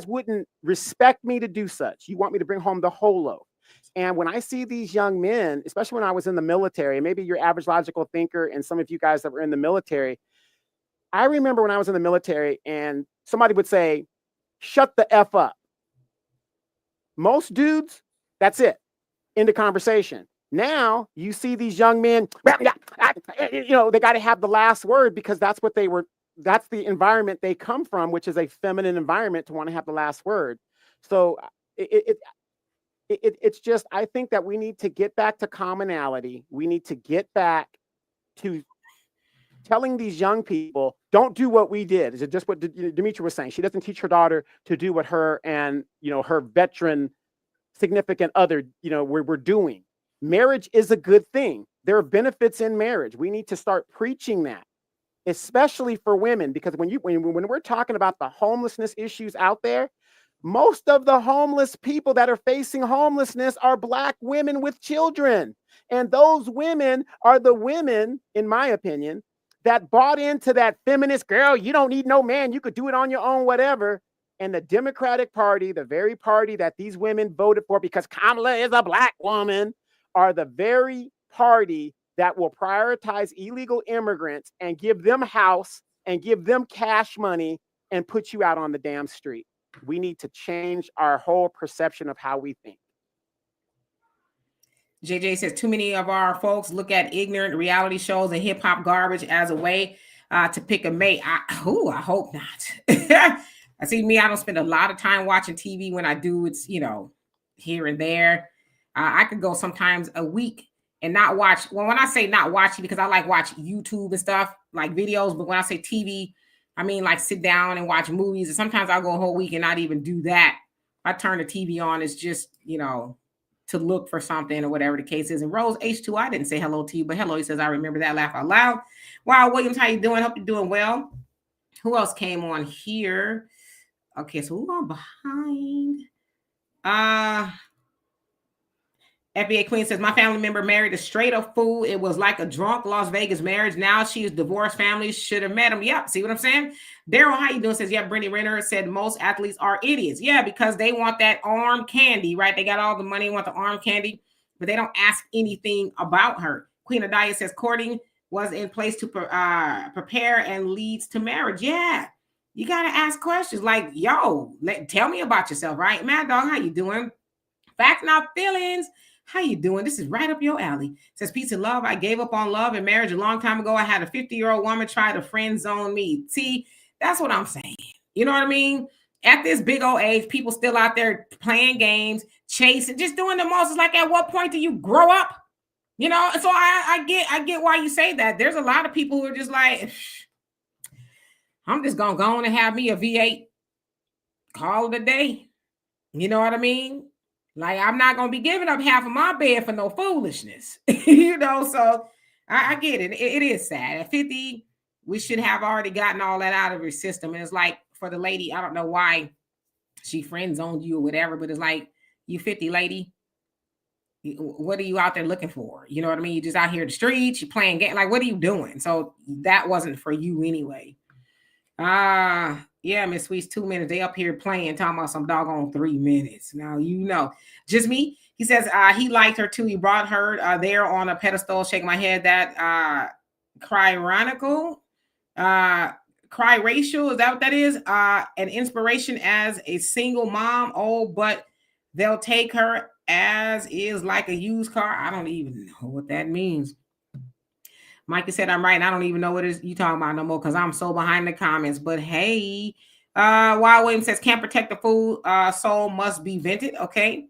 wouldn't respect me to do such. You want me to bring home the whole loaf. And when I see these young men, especially when I was in the military, maybe your average logical thinker and some of you guys that were in the military, I remember when I was in the military and somebody would say, shut the F up. Most dudes, that's it. End of conversation. Now you see these young men, they got to have the last word, because that's the environment they come from, which is a feminine environment, to want to have the last word. So it's just, I think that we need to get back to commonality. We need to get back to telling these young people, don't do what we did. Is it just what Demetria was saying? She doesn't teach her daughter to do what her and her veteran significant other we're doing. Marriage is a good thing. There are benefits in marriage. We need to start preaching that, especially for women, because when we're talking about the homelessness issues out there, most of the homeless people that are facing homelessness are Black women with children. And those women are the women, in my opinion, that bought into that feminist, girl, you don't need no man, you could do it on your own, whatever. And the Democratic Party, the very party that these women voted for because Kamala is a Black woman, are the very party that will prioritize illegal immigrants and give them house and give them cash money and put you out on the damn street. We need to change our whole perception of how we think. JJ says too many of our folks look at ignorant reality shows and hip hop garbage as a way to pick a mate. I hope not. I see me. I don't spend a lot of time watching TV. When I do, it's here and there. I could go sometimes a week and not watch. Well, when I say not watching, because I like watch YouTube and stuff like videos, but when I say TV, I mean like sit down and watch movies. And sometimes I'll go a whole week and not even do that. If I turn the TV on, it's just to look for something or whatever the case is. And Rose H2, I didn't say hello to you, but hello. He says, I remember that. Laugh out loud. Wow, Williams, how you doing? Hope you're doing well. Who else came on here? Okay, so we're on behind. FBA Queen says, my family member married a straight up fool. It was like a drunk Las Vegas marriage. Now she is divorced. Family should have met him. Yep. See what I'm saying? Daryl, how you doing? Says, yeah, Brittany Renner said most athletes are idiots. Yeah, because they want that arm candy, right? They got all the money, want the arm candy, but they don't ask anything about her. Queen Adia says, courting was in place to prepare and leads to marriage. Yeah. You got to ask questions like, yo, tell me about yourself, right? Mad Dog, how you doing? Fact, not feelings. How you doing? This is right up your alley. Says, peace and love. I gave up on love and marriage a long time ago. I had a 50-year-old woman try to friend zone me. See, that's what I'm saying. You know what I mean? At this big old age, people still out there playing games, chasing, just doing the most. It's like, at what point do you grow up? So I get why you say that. There's a lot of people who are just like, I'm just gonna go on and have me a V8, call it a day. You know what I mean? Like, I'm not going to be giving up half of my bed for no foolishness, so I get it. It is sad. At 50, we should have already gotten all that out of your system. And it's like, for the lady, I don't know why she friend zoned you or whatever, but it's like, you 50, lady, what are you out there looking for? You know what I mean? You just out here in the streets, you playing game. Like, what are you doing? So that wasn't for you anyway. Yeah, Miss Sweet's 2 minutes. They up here playing, talking about some doggone 3 minutes. Now, just me. He says he liked her too. He brought her there on a pedestal, shaking my head. That cry-ronical, cry-racial, is that what that is? An inspiration as a single mom. Oh, but they'll take her as is like a used car. I don't even know what that means. Mikey said I'm right, and I don't even know what it is you talking about no more because I'm so behind the comments. But hey, Wild Williams says can't protect the food, soul must be vented. Okay.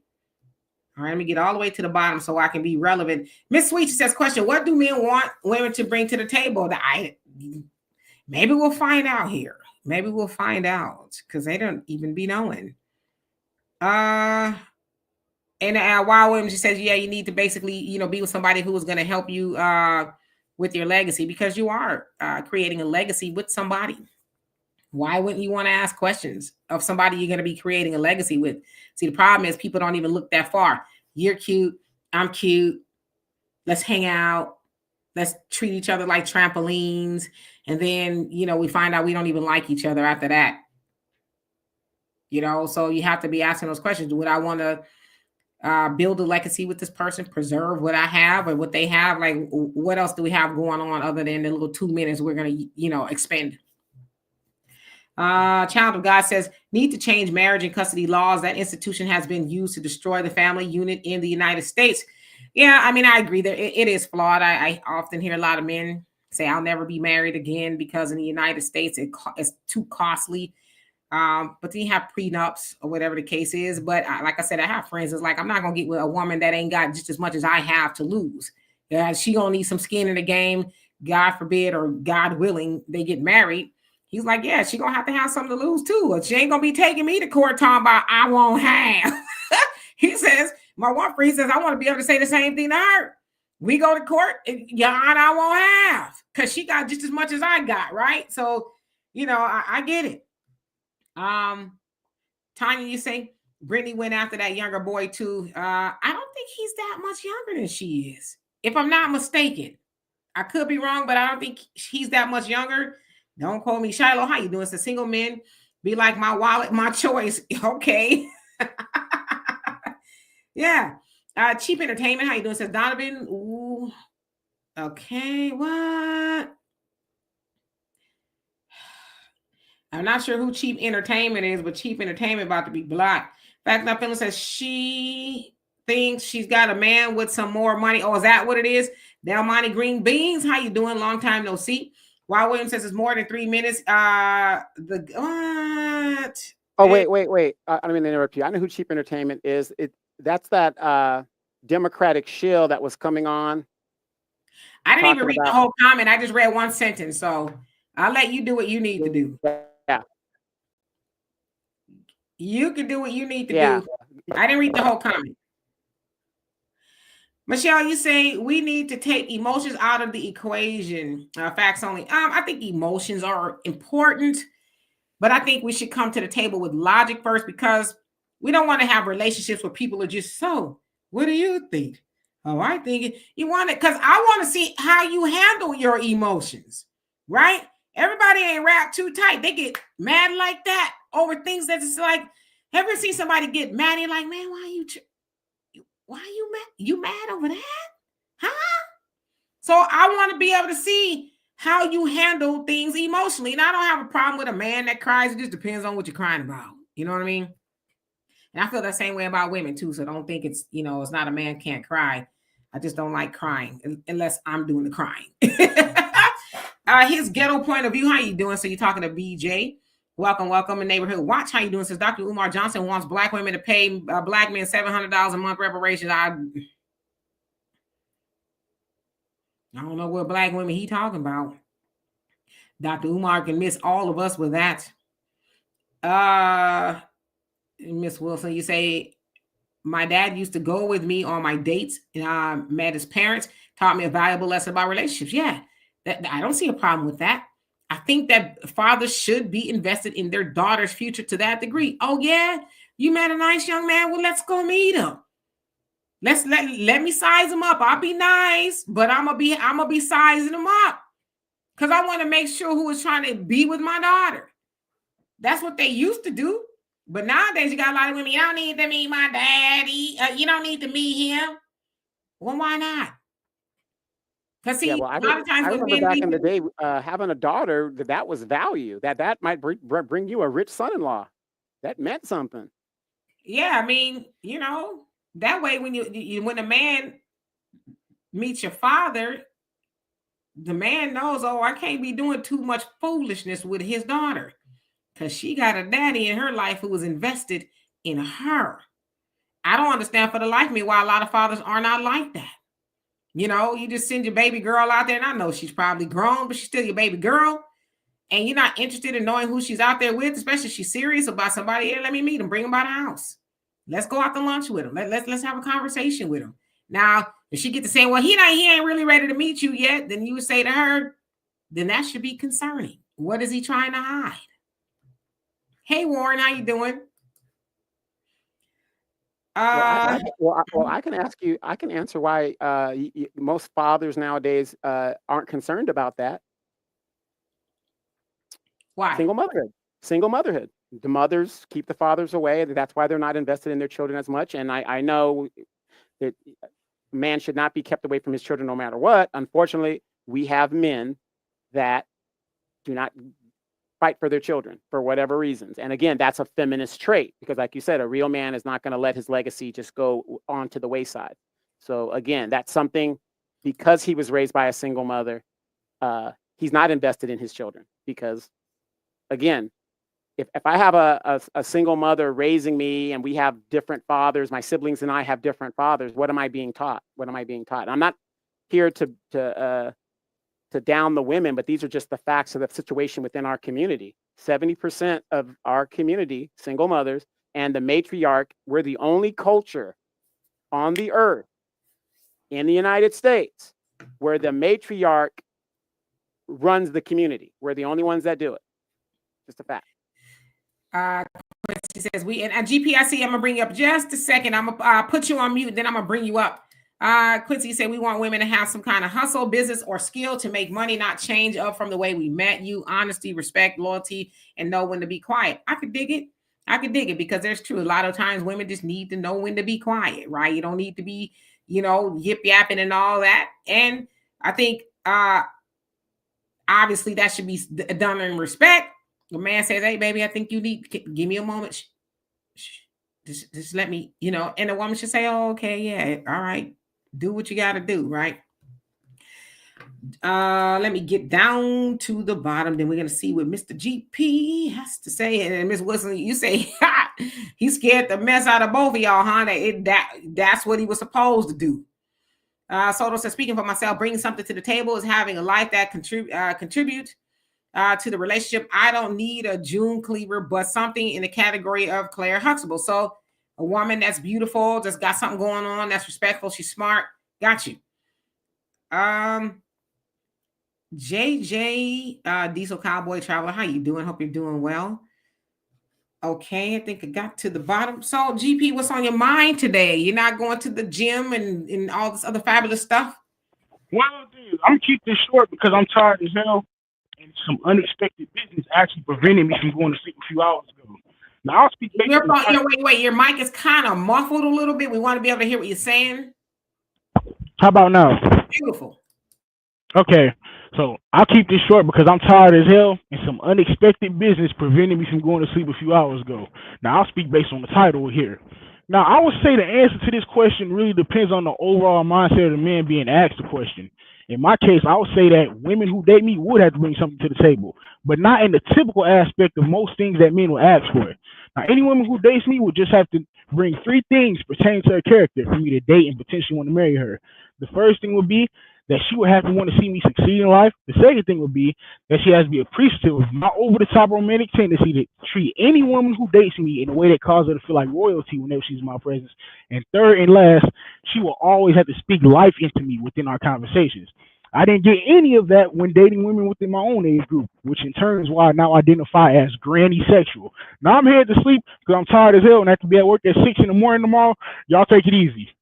All right, let me get all the way to the bottom so I can be relevant. Miss Sweet says, question, what do men want women to bring to the table? Maybe we'll find out here. Maybe we'll find out because they don't even be knowing. And Wild Williams just says, yeah, you need to basically, be with somebody who is going to help you with your legacy because you are creating a legacy with somebody. Why wouldn't you want to ask questions of somebody you're going to be creating a legacy with? See, the problem is people don't even look that far. You're cute. I'm cute. Let's hang out. Let's treat each other like trampolines. And then, we find out we don't even like each other after that. So you have to be asking those questions. Would I want to build a legacy with this person, preserve what I have or what they have? Like, what else do we have going on other than the little 2 minutes we're going to, expend? Child of God says, need to change marriage and custody laws. That institution has been used to destroy the family unit in the United States. Yeah, I mean, I agree that it is flawed. I often hear a lot of men say, I'll never be married again because in the United States, it's too costly. But then you have prenups or whatever the case is. But like I said, I have friends that's like, I'm not going to get with a woman that ain't got just as much as I have to lose. Yeah, she going to need some skin in the game. God forbid, or God willing, they get married. He's like, yeah, she going to have something to lose too. Or she ain't going to be taking me to court talking about I won't have. He says, my one friend says, I want to be able to say the same thing to her. We go to court, and Your Honor, I won't have. Because she got just as much as I got, right? So, I get it. Tanya, you say Brittany went after that younger boy too. I don't think he's that much younger than she is. If I'm not mistaken. I could be wrong, but I don't think he's that much younger. Don't call me Shiloh. How you doing? It's a single men. Be like my wallet, my choice. Okay. Yeah. Cheap entertainment. How you doing? Says Donovan. Ooh. Okay. What? I'm not sure who Cheap Entertainment is, but Cheap Entertainment about to be blocked. Fact Not Feeling says she thinks she's got a man with some more money. Oh, is that what it is? Delmonte Green Beans. How you doing? Long time no see. Wild Williams says it's more than 3 minutes. What? Oh, wait. I don't mean to interrupt you. I know who Cheap Entertainment is. That's that Democratic shill that was coming on. I didn't even read the whole comment. I just read one sentence. So I'll let you do what you need to do. Yeah. You can do what you need to do. I didn't read the whole comment. Michelle, you say we need to take emotions out of the equation. Facts only. I think emotions are important, but I think we should come to the table with logic first because we don't want to have relationships where people are just so. What do you think? Oh, I think you want it because I want to see how you handle your emotions, right? Everybody ain't wrapped too tight. They get mad like that over things that it's like. Have you ever seen somebody get mad? And you're like, man, why are you mad? You mad over that? Huh? So I want to be able to see how you handle things emotionally. And I don't have a problem with a man that cries. It just depends on what you're crying about. You know what I mean? And I feel the same way about women too. So don't think it's, it's not a man can't cry. I just don't like crying unless I'm doing the crying. His ghetto point of view. How you doing? So you're talking to BJ. Welcome in neighborhood. Watch. How you doing? Says Dr. Umar Johnson wants black women to pay black men $700 a month reparations. I don't know what black women he talking about. Dr. Umar can miss all of us with that. Miss Wilson, you say, my dad used to go with me on my dates. Met his parents, taught me a valuable lesson about relationships. Yeah, I don't see a problem with that. I think that fathers should be invested in their daughter's future to that degree. Oh, yeah, you met a nice young man. Well, let's go meet him. Let me size him up. I'll be nice, but I'm gonna be sizing him up because I want to make sure who is trying to be with my daughter. That's what they used to do. But nowadays, you got a lot of women. You don't need to meet my daddy. You don't need to meet him. Well, why not? Because see, a lot of times I remember back in the day, having a daughter that was value. That might bring you a rich son-in-law. That meant something. Yeah, I mean, that way when when a man meets your father, the man knows, oh, I can't be doing too much foolishness with his daughter because she got a daddy in her life who was invested in her. I don't understand for the life of me why a lot of fathers are not like that. You know, you just send your baby girl out there, and I know she's probably grown, but she's still your baby girl. And you're not interested in knowing who she's out there with, especially if she's serious about somebody. Here, let me meet him, bring him by the house. Let's go out to lunch with him. Let's have a conversation with him. Now, if she get to saying, well, he ain't really ready to meet you yet, then you would say to her, then that should be concerning. What is he trying to hide? Hey, Warren, how you doing? I can ask you. I can answer why most fathers nowadays aren't concerned about that. Why? Single motherhood. The mothers keep the fathers away. That's why they're not invested in their children as much. And I know that a man should not be kept away from his children no matter what. Unfortunately, we have men that do not fight for their children for whatever reasons. And again, that's a feminist trait because, like you said, a real man is not going to let his legacy just go on to the wayside. So again, that's something, because he was raised by a single mother, he's not invested in his children because, again, if I have a single mother raising me and we have different fathers, my siblings and I have different fathers, what am I being taught? I'm not here to down the women, but these are just the facts of the situation within our community. 70% of our community, single mothers, and the matriarch, we're the only culture on the earth in the United States where the matriarch runs the community. We're the only ones that do it. Just a fact. Quincy says we and GPIC, I'm gonna bring you up just a second. I'm gonna put you on mute, then I'm gonna bring you up. Quincy said we want women to have some kind of hustle, business, or skill to make money, not change up from the way we met you. Honesty, respect, loyalty, and know when to be quiet. I could dig it because there's true. A lot of times women just need to know when to be quiet, right? You don't need to be, yip yapping and all that. And I think obviously that should be done in respect. The man says, hey, baby, I think you need, give me a moment. Just let me, and the woman should say, oh, okay, yeah, all right. Do what you got to do, right? Let me get down to the bottom. Then we're going to see what Mr. GP has to say. And Ms. Wilson, you say, he scared the mess out of both of y'all, huh? That's what he was supposed to do. Soto says, speaking for myself, bringing something to the table is having a life that contribute to the relationship. I don't need a June Cleaver, but something in the category of Claire Huxtable. So a woman that's beautiful, just got something going on, that's respectful, she's smart. Got you. JJ, Diesel Cowboy Traveler, how you doing? Hope you're doing well. Okay, I think I got to the bottom. So GP, what's on your mind today? You're not going to the gym and all this other fabulous stuff? Well, dude, I'm keeping this short because I'm tired as hell, and some unexpected business actually prevented me from going to sleep a few hours ago. Now I'll speak. Wait. Your mic is kind of muffled a little bit. We want to be able to hear what you're saying. How about now? Beautiful. Okay, so I'll keep this short because I'm tired as hell, and some unexpected business prevented me from going to sleep a few hours ago. Now I'll speak based on the title here. Now I would say the answer to this question really depends on the overall mindset of the man being asked the question. In my case, I would say that women who date me would have to bring something to the table, but not in the typical aspect of most things that men will ask for. Now, any woman who dates me would just have to bring 3 things pertaining to her character for me to date and potentially want to marry her. The first thing would be that she would have to want to see me succeed in life. The second thing would be that she has to be appreciative of my over-the-top romantic tendency to treat any woman who dates me in a way that causes her to feel like royalty whenever she's in my presence. And third and last, she will always have to speak life into me within our conversations. I didn't get any of that when dating women within my own age group, which in turn is why I now identify as granny sexual. Now I'm headed to sleep because I'm tired as hell and I have to be at work at 6 in the morning tomorrow. Y'all take it easy.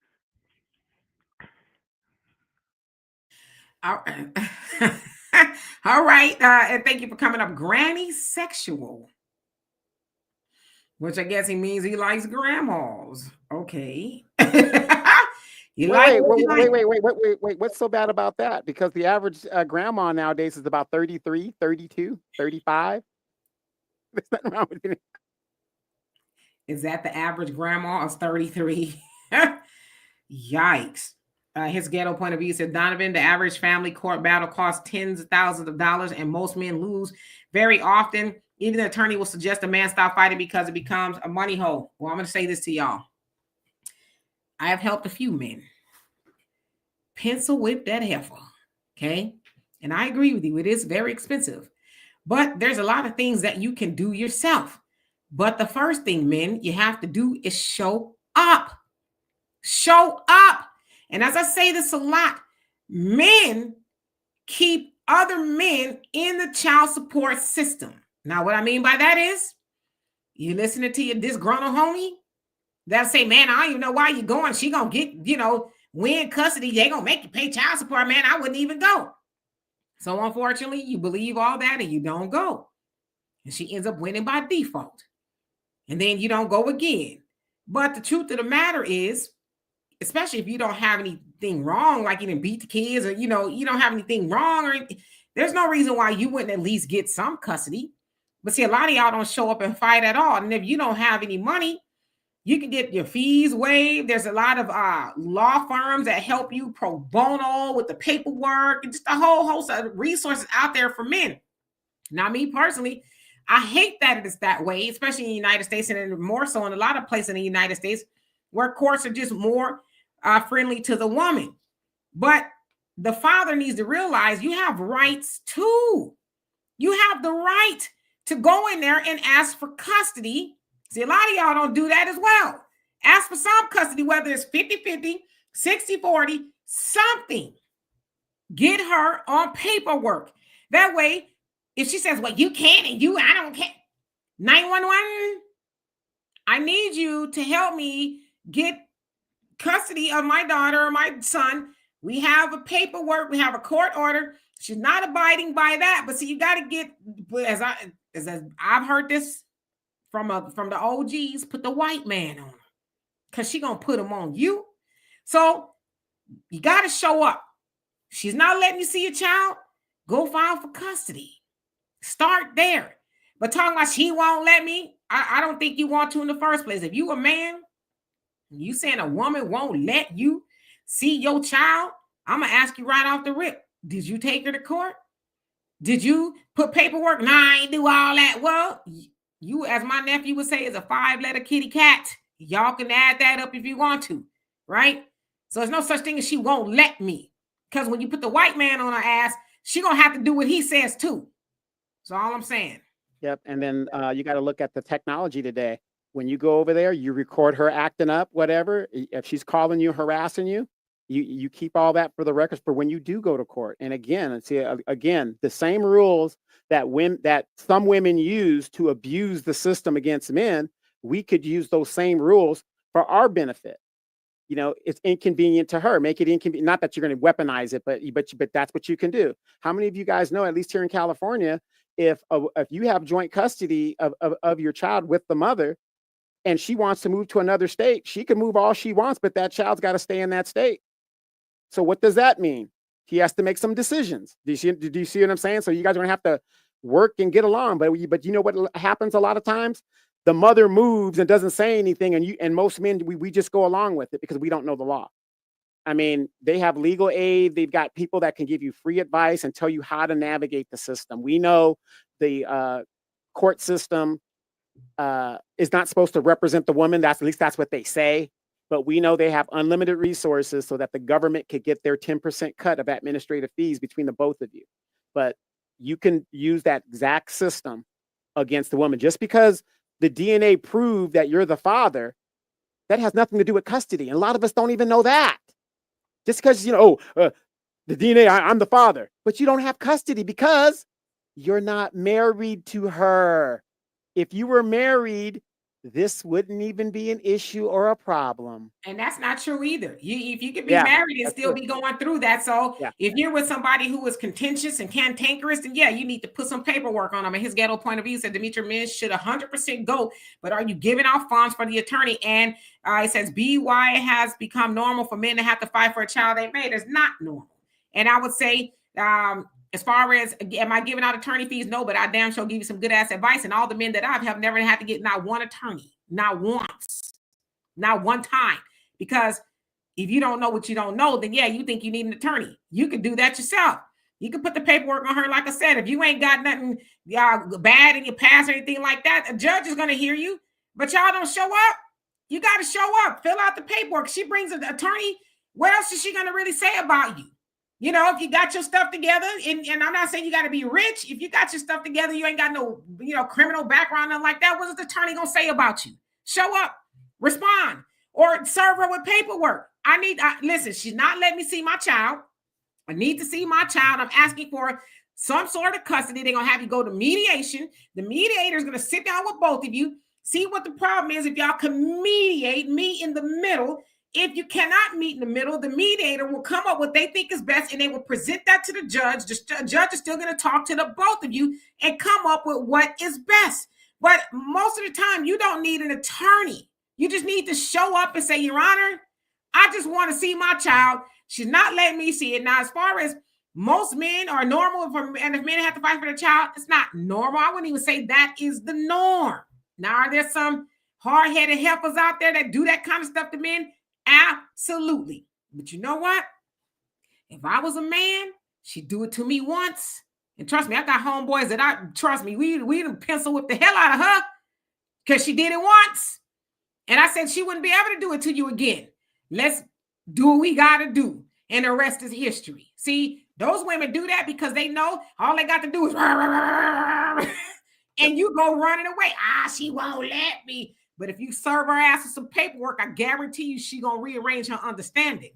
All right. And thank you for coming up. Granny sexual, which I guess he means he likes grandmas. Okay. Wait. What's so bad about that? Because the average grandma nowadays is about 33, 32, 35. There's nothing wrong with it. Is that the average grandma is 33? Yikes. His ghetto point of view said, Donovan, the average family court battle costs tens of thousands of dollars, and most men lose very often. Even the attorney will suggest a man stop fighting because it becomes a money hole. Well, I'm going to say this to y'all. I have helped a few men pencil whip that heifer. Okay. And I agree with you. It is very expensive, but there's a lot of things that you can do yourself. But the first thing, men, you have to do is show up. Show up. And as I say this a lot, men keep other men in the child support system. Now, what I mean by that is you listening to your disgruntled homie that'll say, man, I don't even know why you're going. She gonna get, win custody. They gonna make you pay child support. Man, I wouldn't even go. So unfortunately, you believe all that and you don't go. And she ends up winning by default. And then you don't go again. But the truth of the matter is, especially if you don't have anything wrong, like you didn't beat the kids or, you don't have anything wrong, or there's no reason why you wouldn't at least get some custody. But see, a lot of y'all don't show up and fight at all. And if you don't have any money, you can get your fees waived. There's a lot of law firms that help you pro bono with the paperwork and just a whole host of resources out there for men. Now, me personally, I hate that it's that way, especially in the United States, and more so in a lot of places in the United States where courts are just more friendly to the woman. But the father needs to realize you have rights too. You have the right to go in there and ask for custody. See, a lot of y'all don't do that as well. Ask for some custody, whether it's 50-50, 60-40, something. Get her on paperwork. That way, if she says, well, you can't and I don't care. 911, I need you to help me get custody of my daughter or my son. We have a paperwork. We have a court order. She's not abiding by that. But see, you got to get, as I've heard this from the OGs, put the white man on her because she going to put him on you. So you got to show up. She's not letting you see your child. Go file for custody. Start there. But talking about she won't let me, I don't think you want to in the first place. If you a man, you saying a woman won't let you see your child, I'm going to ask you right off the rip. Did you take her to court? Did you put paperwork? Nah, I ain't do all that. Well, you, as my nephew would say, is a 5-letter kitty cat. Y'all can add that up if you want to, right? So there's no such thing as she won't let me. Because when you put the white man on her ass, she going to have to do what he says too. So all I'm saying. Yep. And then you got to look at the technology today. When you go over there, you record her acting up, whatever. If she's calling you, harassing you, you keep all that for the records for when you do go to court. And again, the same rules that some women use to abuse the system against men, we could use those same rules for our benefit. It's inconvenient to her. Make it inconvenient. Not that you're going to weaponize it, but that's what you can do. How many of you guys know, at least here in California, if you have joint custody of your child with the mother, and she wants to move to another state, she can move all she wants, but that child's got to stay in that state. So what does that mean? He has to make some decisions. Do you see what I'm saying? So you guys are going to have to work and get along. But you know what happens a lot of times? The mother moves and doesn't say anything, and most men, we just go along with it because we don't know the law. I mean, they have legal aid. They've got people that can give you free advice and tell you how to navigate the system. We know the court system is not supposed to represent the woman. At least that's what they say. But we know they have unlimited resources so that the government could get their 10% cut of administrative fees between the both of you. But you can use that exact system against the woman. Just because the DNA proved that you're the father, that has nothing to do with custody. And a lot of us don't even know that. Just because, the DNA, I'm the father. But you don't have custody because you're not married to her. If you were married, this wouldn't even be an issue or a problem. And that's not true either. If you could be married and still be going through that. So if you're with somebody who is contentious and cantankerous, then you need to put some paperwork on them. And his ghetto point of view said Demetri, men should 100% go. But are you giving out funds for the attorney? And it says BY has become normal for men to have to fight for a child they made. It's not normal. And I would say, as far as, am I giving out attorney fees? No, but I damn sure give you some good ass advice. And all the men that I've have never had to get not one attorney, not once, not one time. Because if you don't know what you don't know, then yeah, you think you need an attorney. You could do that yourself. You can put the paperwork on her. Like I said, if you ain't got nothing bad in your past or anything like that, a judge is going to hear you. But y'all don't show up. You got to show up. Fill out the paperwork. She brings an attorney. What else is she going to really say about you? You know, if you got your stuff together, and I'm not saying you got to be rich. If you got your stuff together, you ain't got no, criminal background, nothing like that. What is the attorney going to say about you? Show up, respond, or serve her with paperwork. Listen, she's not letting me see my child. I need to see my child. I'm asking for some sort of custody. They're going to have you go to mediation. The mediator is going to sit down with both of you, see what the problem is. If y'all can mediate, meet in the middle. If you cannot meet in the middle, the mediator will come up with what they think is best, and they will present that to the judge. The judge is still going to talk to the both of you and come up with what is best. But most of the time, you don't need an attorney. You just need to show up and say, Your Honor, I just want to see my child. She's not letting me see it. Now, as far as most men are normal, and if men have to fight for their child, it's not normal. I wouldn't even say that is the norm. Now, are there some hard-headed helpers out there that do that kind of stuff to men? Absolutely. But you know what? If I was a man, she'd do it to me once. And trust me, I got homeboys that we pencil whip the hell out of her because she did it once. And I said she wouldn't be able to do it to you again. Let's do what we got to do. And the rest is history. See, those women do that because they know all they got to do is and you go running away. She won't let me. But if you serve her ass with some paperwork, I guarantee you she gonna rearrange her understanding.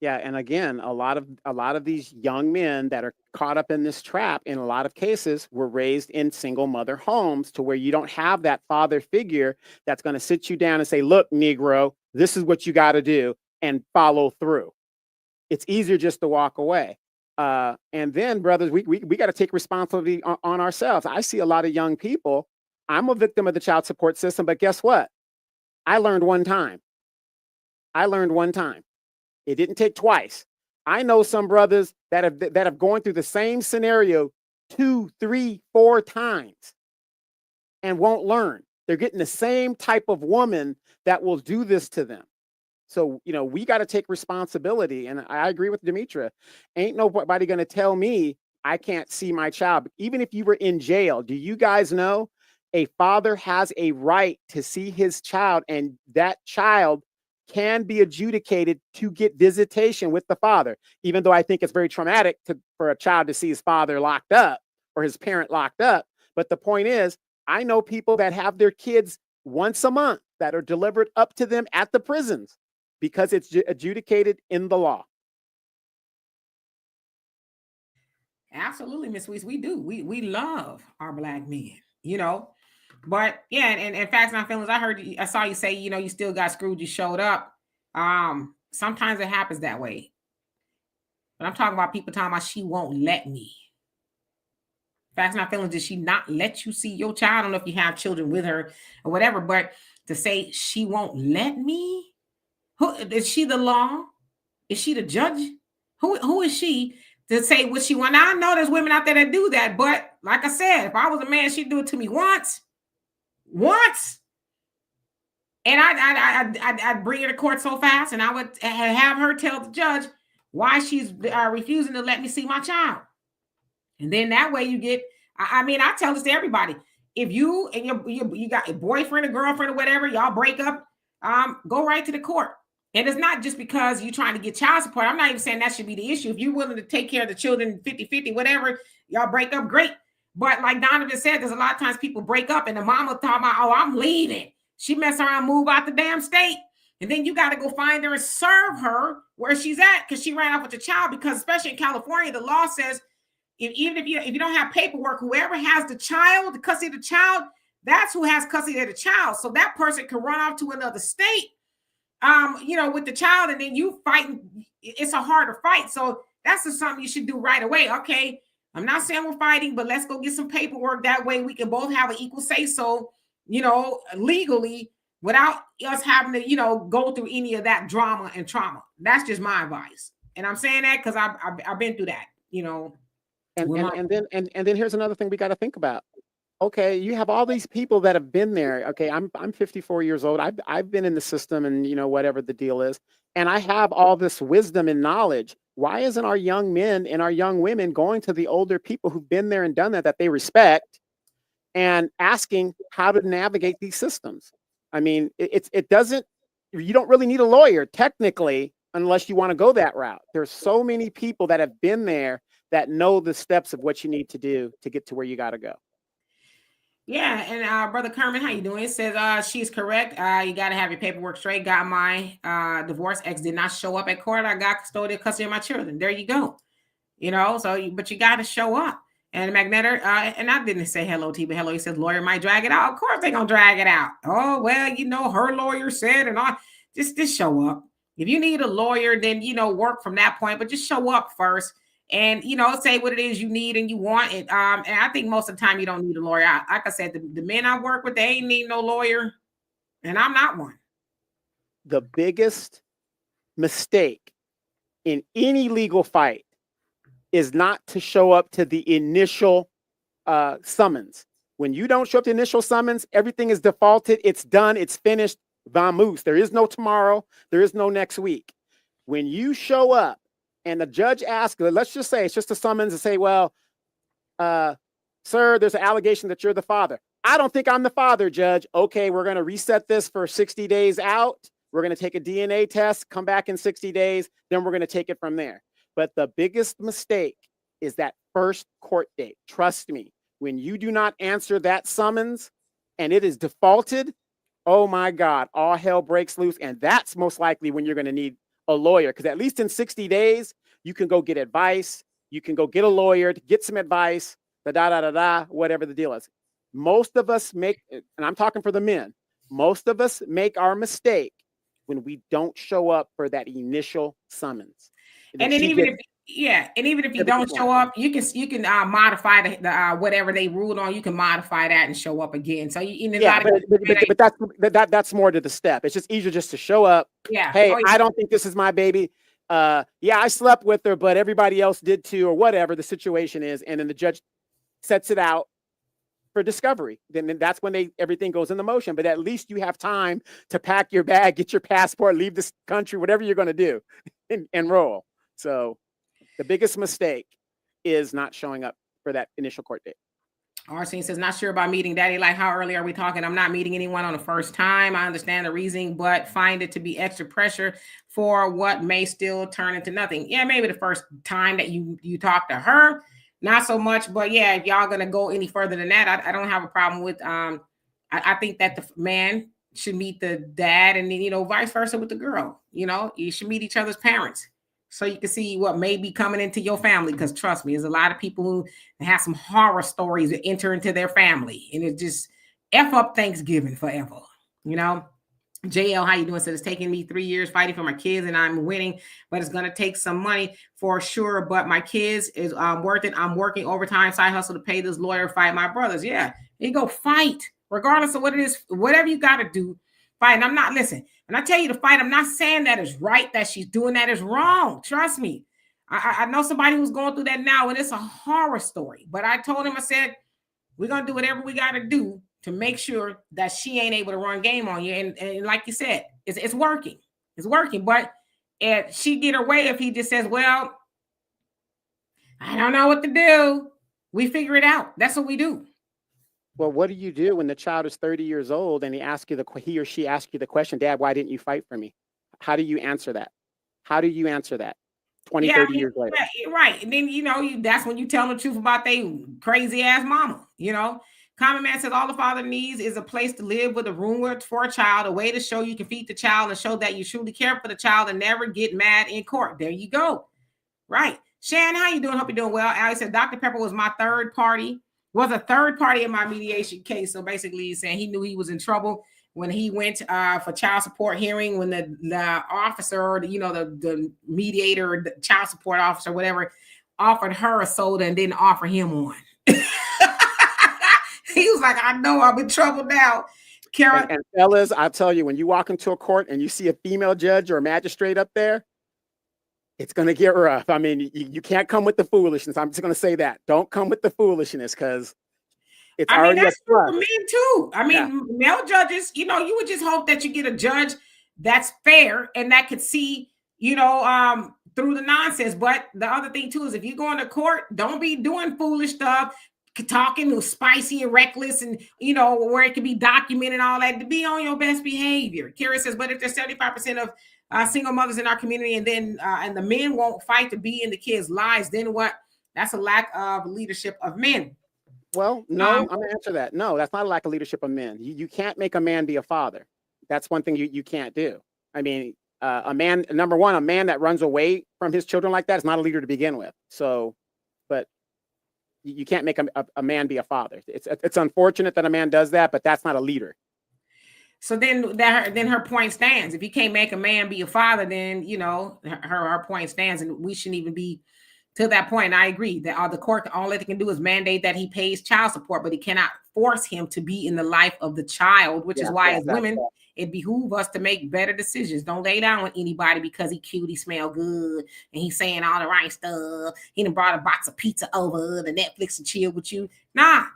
Yeah, and again, a lot of these young men that are caught up in this trap, in a lot of cases, were raised in single mother homes to where you don't have that father figure that's going to sit you down and say, "Look, Negro, this is what you got to do," and follow through. It's easier just to walk away. And then, brothers, we got to take responsibility on ourselves. I see a lot of young people. I'm a victim of the child support system, but guess what? I learned one time. It didn't take twice. I know some brothers that have gone through the same scenario 2, 3, 4 times and won't learn. They're getting the same type of woman that will do this to them. So, we got to take responsibility. And I agree with Demetra. Ain't nobody going to tell me I can't see my child. Even if you were in jail, do you guys know a father has a right to see his child, and that child can be adjudicated to get visitation with the father, even though I think it's very traumatic for a child to see his father locked up or his parent locked up. But the point is, I know people that have their kids once a month that are delivered up to them at the prisons because it's adjudicated in the law. Absolutely, Miss Weiss, we do. We love our Black men, But yeah, and facts and feelings. I saw you say, you still got screwed. You showed up. Sometimes it happens that way. But I'm talking about people talking about she won't let me. Facts and feelings. Did she not let you see your child? I don't know if you have children with her or whatever, but to say she won't let me, who is she? The law? Is she the judge? Who is she to say what she want? Now I know there's women out there that do that, but like I said, if I was a man, she'd do it to me once, and I'd bring her to court so fast, and I would have her tell the judge why she's refusing to let me see my child. And then that way you get, I tell this to everybody. If you and you got a boyfriend or girlfriend or whatever, y'all break up, go right to the court. And it's not just because you're trying to get child support. I'm not even saying that should be the issue. If you're willing to take care of the children 50-50, whatever, y'all break up, great. But like Donovan said, there's a lot of times people break up and the mama talking about, oh, I'm leaving. She mess around, move out the damn state. And then you got to go find her and serve her where she's at because she ran off with the child. Because especially in California, the law says even if you don't have paperwork, whoever has the child, the custody of the child, that's who has custody of the child. So that person can run off to another state, with the child, and then you fighting. It's a harder fight. So that's just something you should do right away. Okay, I'm not saying we're fighting, but let's go get some paperwork. That way we can both have an equal say so, legally, without us having to, go through any of that drama and trauma. That's just my advice. And I'm saying that because I've been through that, And then here's another thing we got to think about. okay, you have all these people that have been there. Okay, I'm 54 years old. I've been in the system, and whatever the deal is, and I have all this wisdom and knowledge. Why isn't our young men and our young women going to the older people who've been there and done that they respect, and asking how to navigate these systems? I mean, it doesn't. You don't really need a lawyer technically unless you want to go that route. There's so many people that have been there that know the steps of what you need to do to get to where you got to go. Yeah, and brother Kermit, how you doing? It says she's correct. You got to have your paperwork straight. Got my divorce. Ex did not show up at court. I got custody of my children. There you go. But you got to show up. And Magnetter, and I didn't say hello to you, but hello. He says lawyer might drag it out. Of course they gonna drag it out. Oh well, her lawyer said, and all. Just show up. If you need a lawyer, then work from that point. But just show up first. And say what it is you need and you want it. And I think most of the time you don't need a lawyer. Like I said, the men I work with, they ain't need no lawyer, and I'm not one. The biggest mistake in any legal fight is not to show up to the initial summons. When you don't show up to the initial summons, everything is defaulted. It's done. It's finished. Vamoose. There is no tomorrow. There is no next week. When you show up, and the judge asks, let's just say it's just a summons and say, well, sir, there's an allegation that you're the father. I don't think I'm the father, Judge. Okay, we're going to reset this for 60 days out. We're going to take a DNA test, come back in 60 days. Then we're going to take it from there. But the biggest mistake is that first court date. Trust me, when you do not answer that summons and it is defaulted, oh my God, all hell breaks loose. And that's most likely when you're going to need a lawyer, because at least in 60 days, you can go get advice. You can go get a lawyer to get some advice, whatever the deal is. Most of us make, and I'm talking for the men, most of us make our mistake when we don't show up for that initial summons. And then even if you don't show up, you can modify the whatever they ruled on. You can modify that and show up again. So but that's more to the step. It's just easier just to show up. Yeah. Hey, I don't think this is my baby. Yeah, I slept with her, but everybody else did too, or whatever the situation is. And then the judge sets it out for discovery. Then that's when everything goes into motion. But at least you have time to pack your bag, get your passport, leave this country, whatever you're going to do, and roll. So the biggest mistake is not showing up for that initial court date. Arsene says, not sure about meeting daddy. Like, how early are we talking? I'm not meeting anyone on the first time. I understand the reasoning, but find it to be extra pressure for what may still turn into nothing. Yeah, maybe the first time that you talk to her, not so much. But yeah, if y'all going to go any further than that, I don't have a problem with, I think that the man should meet the dad, and then, vice versa with the girl. You should meet each other's parents, so you can see what may be coming into your family. Because trust me, there's a lot of people who have some horror stories that enter into their family, and it just F up Thanksgiving forever. JL, how you doing? So it's taking me 3 years fighting for my kids, and I'm winning, but it's going to take some money for sure. But my kids is worth it. I'm working overtime, side hustle to pay this lawyer, fight my brothers. Yeah, you go fight, regardless of what it is, whatever you got to do, fight. And I'm not, listen, when I tell you to fight, I'm not saying that is right, that she's doing that is wrong. Trust me. I know somebody who's going through that now, and it's a horror story. But I told him, I said, we're going to do whatever we got to do to make sure that she ain't able to run game on you. And like you said, it's working. It's working. But if she get her way, if he just says, well, I don't know what to do, we figure it out. That's what we do. Well, what do you do when the child is 30 years old and he or she asks you the question, Dad, why didn't you fight for me? How do you answer that? 30 years later? Right. And then, that's when you tell them the truth about they crazy ass mama, Common Man says all the father needs is a place to live with a room for a child, a way to show you can feed the child and show that you truly care for the child and never get mad in court. There you go. Right. Shan, how you doing? Hope you're doing well. Alex said Dr. Pepper was a third party in my mediation case. So basically he's saying he knew he was in trouble when he went for child support hearing, when the officer, or the mediator, the child support officer, whatever, offered her a soda and didn't offer him one. He was like, I know I'm in trouble now. Kara. And fellas, I'll tell you, when you walk into a court and you see a female judge or a magistrate up there, it's going to get rough. I mean, you can't come with the foolishness. I'm just going to say that. Don't come with the foolishness, because It's I mean, already a that's true for trust. men too. I mean, male judges, you know, you would just hope that you get a judge that's fair and that could see, you know, through the nonsense. But the other thing too is if you go into court, don't be doing foolish stuff, talking spicy and reckless, and you know where it can be documented and all that. To be on your best behavior. Kira says, but if there's 75% of single mothers in our community, and then and the men won't fight to be in the kids' lives, then what? That's a lack of leadership of men. Well, no, I'm gonna answer that. No, that's not a lack of leadership of men. You can't make a man be a father. That's one thing you can't do. I mean, a man, number one, a man that runs away from his children like that is not a leader to begin with. So, but you can't make a man be a father. It's unfortunate that a man does that, but that's not a leader. So then her point stands. If you can't make a man be a father, then you know her point stands, and we shouldn't even be to that point. I agree that the court, all they can do is mandate that he pays child support, but he cannot force him to be in the life of the child, which is why as women, it behooves us to make better decisions. Don't lay down with anybody because he cute, he smell good, and he's saying all the right stuff. He done brought a box of pizza over the Netflix and chill with you. Nah.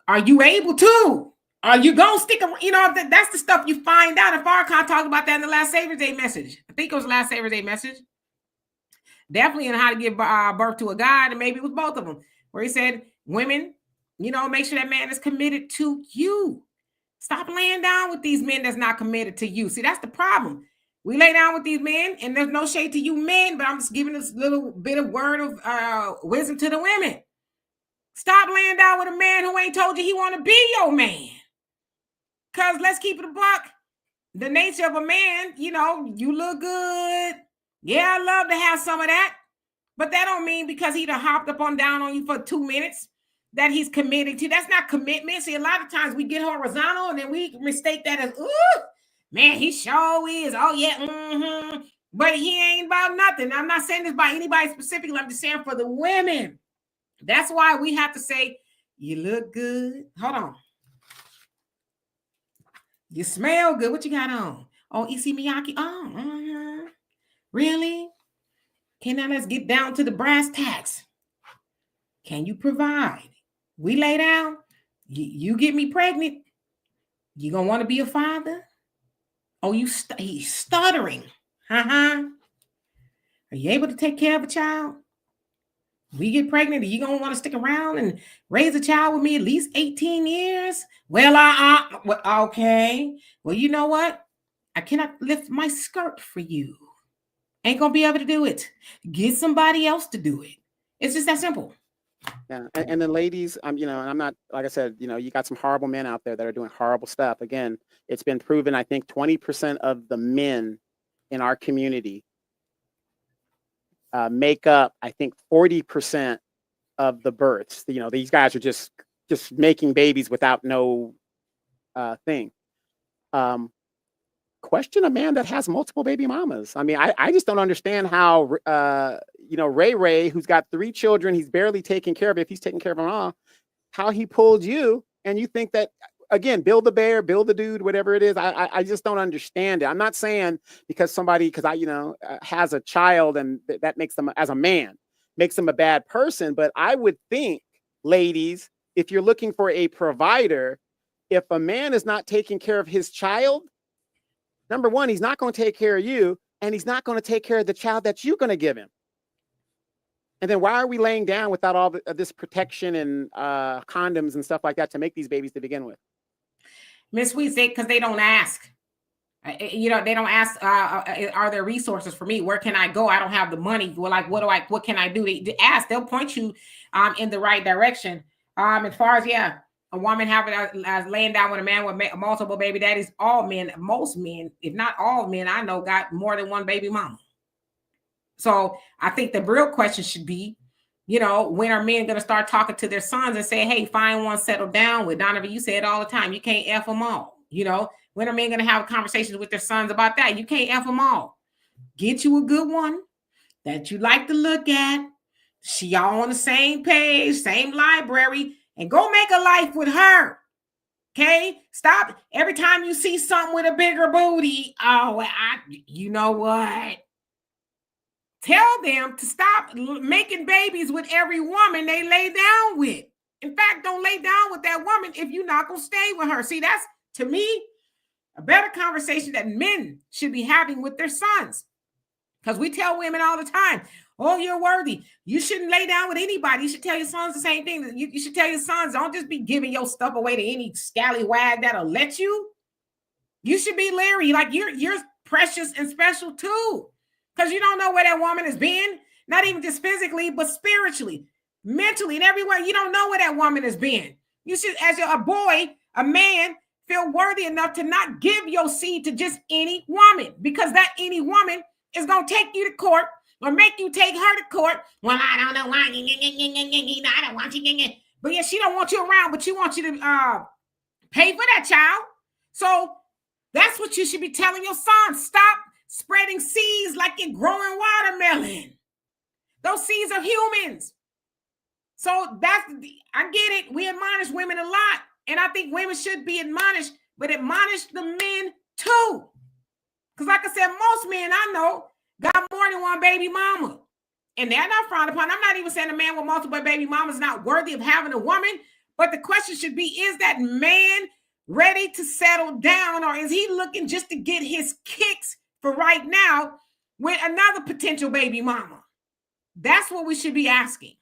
Are you able to? Are you gonna stick around? You know, that's the stuff you find out. And Farrakhan talked about that in the last Savior's Day message. I think it was the last Savior's Day message. Definitely in how to give birth to a God, and maybe it was both of them, where he said, women, you know, make sure that man is committed to you. Stop laying down with these men that's not committed to you. See, that's the problem. We lay down with these men, and there's no shade to you men, but I'm just giving this little bit of word of wisdom to the women. Stop laying down with a man who ain't told you he want to be your man. Because let's keep it a buck. The nature of a man, you know, you look good. Yeah, I love to have some of that. But that don't mean because he done hopped up on down on you for 2 minutes that he's committed to. That's not commitment. See, a lot of times we get horizontal and then we mistake that as, ooh, man, he sure is. Oh, yeah, But he ain't about nothing. I'm not saying this by anybody specifically. I'm just saying for the women. That's why we have to say, you look good. Hold on. You smell good. What you got on? Oh, Issey Miyake. Oh, really? Okay, now let's get down to the brass tacks. Can you provide? We lay down. You get me pregnant. You gonna want to be a father? Oh, he's stuttering. Are you able to take care of a child? We get pregnant, are you gonna want to stick around and raise a child with me at least 18 years? Well, okay. Well, you know what? I cannot lift my skirt for you. Ain't gonna be able to do it. Get somebody else to do it. It's just that simple. Yeah, and then ladies, you know, and I'm not, like I said, you know, you got some horrible men out there that are doing horrible stuff. Again, it's been proven, I think 20% of the men in our community make up, I think 40% of the births. You know, these guys are just making babies without no thing. Question a man that has multiple baby mamas. I mean, I just don't understand how, you know, Ray, who's got 3 children, he's barely taking care of it. If he's taking care of them all, how he pulled you, and you think that, again, build the bear, build the dude, whatever it is. I just don't understand it. I'm not saying because somebody, you know, has a child and that makes them, as a man, makes them a bad person. But I would think, ladies, if you're looking for a provider, if a man is not taking care of his child, number one, he's not going to take care of you, and he's not going to take care of the child that you're going to give him. And then why are we laying down without all this protection and condoms and stuff like that to make these babies to begin with? Miss Sweet say because they don't ask. You know, they don't ask, are there resources for me? Where can I go? I don't have the money. Well, like, what can I do? They ask, they'll point you in the right direction. As far as, a woman having laying down with a man with multiple baby daddies, all men, most men, if not all men I know, got more than one baby mama. So I think the real question should be, you know, when are men going to start talking to their sons and say, hey, find one, settle down with? Donovan, you say it all the time. You can't F them all. You know, when are men going to have conversations with their sons about that? You can't F them all. Get you a good one that you like to look at. She all on the same page, same library, and go make a life with her. Okay? Stop. Every time you see something with a bigger booty, you know what? Tell them to stop making babies with every woman they lay down with. In fact, don't lay down with that woman if you're not going to stay with her. See, that's, to me, a better conversation that men should be having with their sons. Because we tell women all the time, oh, you're worthy. You shouldn't lay down with anybody. You should tell your sons the same thing. You should tell your sons, don't just be giving your stuff away to any scallywag that'll let you. You should be leery. Like, you're precious and special too. Because you don't know where that woman has been. Not even just physically, but spiritually, mentally, and everywhere. You don't know where that woman has been. You should, as a boy, a man, feel worthy enough to not give your seed to just any woman, because that any woman is going to take you to court or make you take her to court. Well, I don't know why. I don't want you. But yeah, she don't want you around, but she wants you to pay for that child. So that's what you should be telling your son. Stop spreading seeds like you're growing watermelon. Those seeds are humans. So that's, I get it. We admonish women a lot. And I think women should be admonished, but admonish the men too. Because like I said, most men I know got more than one baby mama. And they're not frowned upon. I'm not even saying a man with multiple baby mamas is not worthy of having a woman. But the question should be, is that man ready to settle down, or is he looking just to get his kicks for right now with another potential baby mama? That's what we should be asking.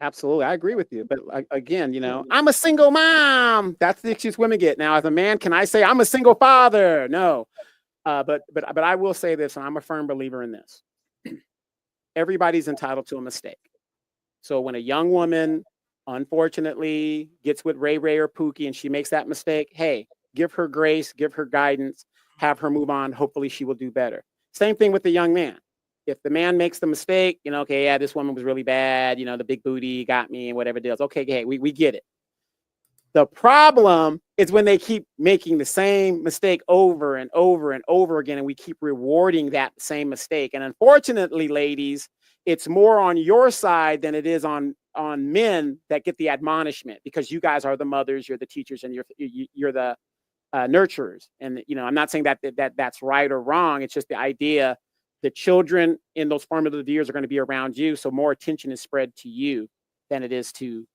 Absolutely. I agree with you. But again, you know, I'm a single mom. That's the excuse women get. Now, as a man, can I say I'm a single father? No. But I will say this, and I'm a firm believer in this. Everybody's entitled to a mistake. So when a young woman, unfortunately, gets with Ray or Pookie and she makes that mistake, hey, give her grace, give her guidance, have her move on. Hopefully she will do better. Same thing with the young man. If the man makes the mistake, you know, okay, yeah, this woman was really bad, you know, the big booty got me and whatever it is. Okay, hey, we get it. The problem is when they keep making the same mistake over and over and over again, and we keep rewarding that same mistake. And unfortunately, ladies, it's more on your side than it is on men that get the admonishment, because you guys are the mothers, you're the teachers, and you're the nurturers. And, you know, I'm not saying that's right or wrong. It's just the idea. The children in those formative years are going to be around you, so more attention is spread to you than it is to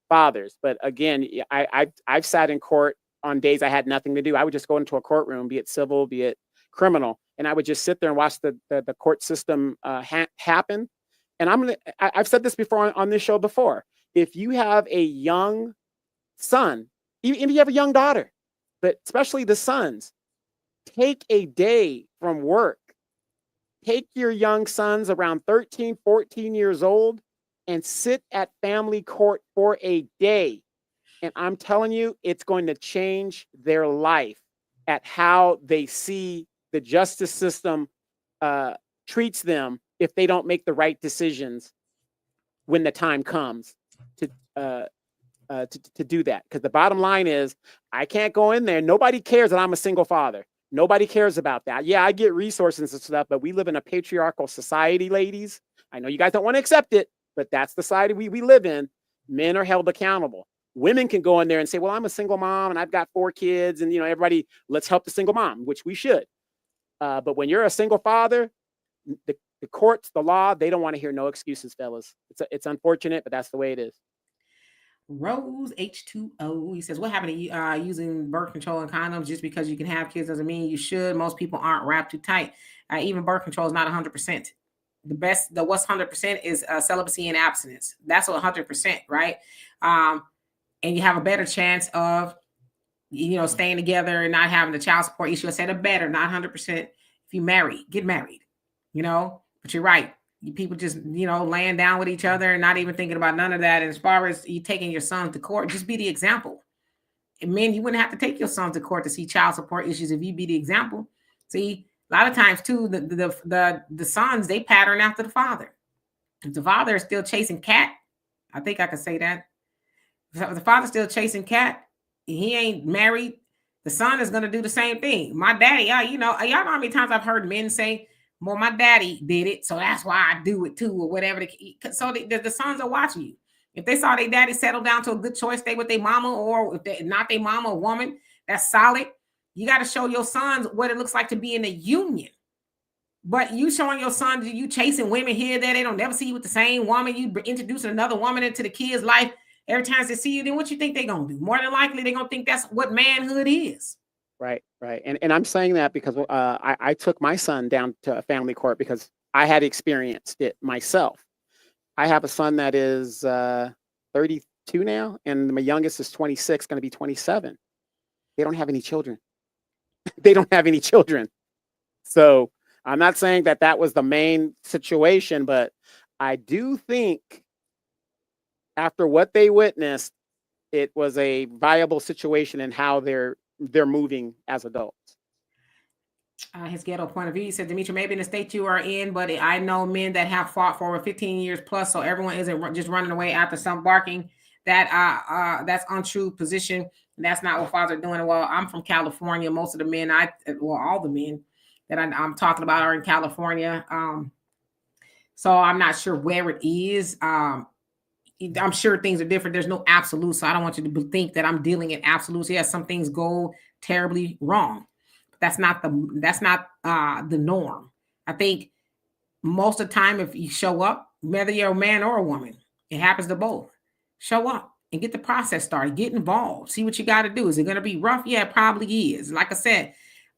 fathers. But again, I've sat in court on days I had nothing to do. I would just go into a courtroom, be it civil, be it criminal, and I would just sit there and watch the court system happen. And I've said this before on this show before. If you have a young son, even if you have a young daughter, but especially the sons, take a day from work. Take your young sons around 13, 14 years old and sit at family court for a day. And I'm telling you, it's going to change their life at how they see the justice system treats them if they don't make the right decisions when the time comes to do that. Because the bottom line is, I can't go in there. Nobody cares that I'm a single father. Nobody cares about that. Yeah, I get resources and stuff, but we live in a patriarchal society, ladies. I know you guys don't want to accept it, but that's the society we live in. Men are held accountable. Women can go in there and say, well, I'm a single mom and I've got 4 kids, and, you know, everybody, let's help the single mom, which we should. But when you're a single father, the courts, the law, they don't want to hear no excuses, fellas. It's unfortunate, but that's the way it is. Rose H2O, he says, what happened to you using birth control and condoms? Just because you can have kids doesn't mean you should. Most people aren't wrapped too tight. Even birth control is not 100%. The what's 100% is celibacy and abstinence. That's 100%, right? And you have a better chance of, you know, staying together and not having the child support issue. I said a better, not 100%. If you marry, get married, you know. But you're right. You people just, you know, laying down with each other and not even thinking about none of that. And as far as you taking your son to court, just be the example. And men, you wouldn't have to take your son to court to see child support issues if you be the example. See, a lot of times too, the sons, they pattern after the father. If the father is still chasing cat, I think I could say that. If the father's still chasing cat, he ain't married, the son is going to do the same thing. My daddy, you know how many times I've heard men say, well, my daddy did it, so that's why I do it too, or whatever. So the sons are watching you. If they saw their daddy settle down to a good choice, stay with their mama, or if they're not their mama, a woman that's solid, you got to show your sons what it looks like to be in a union. But you showing your sons, you chasing women here, there, they don't never see you with the same woman. You introducing another woman into the kid's life. every time they see you, then what you think they're gonna do? More than likely, they're gonna think that's what manhood is. Right, right. And I'm saying that because I took my son down to a family court because I had experienced it myself. I have a son that is 32 now, and my youngest is 26, going to be 27. They don't have any children. They don't have any children. So I'm not saying that that was the main situation, but I do think after what they witnessed, it was a viable situation in how they're moving as adults. His ghetto point of view, he said, Demetri, maybe in the state you are in, but I know men that have fought for over 15 years plus, so everyone isn't just running away after some barking. That's untrue position. That's not what fathers are doing. Well, I'm from California. Most of the men, all the men that I'm talking about are in California. So I'm not sure where it is. I'm sure things are different. There's no absolute, so I don't want you to think that I'm dealing in absolutes. Yes, some things go terribly wrong. That's not the norm. I think most of the time, if you show up, whether you're a man or a woman, it happens to both. Show up and get the process started. Get involved. See what you got to do. Is it going to be rough? Yeah, it probably is. Like I said,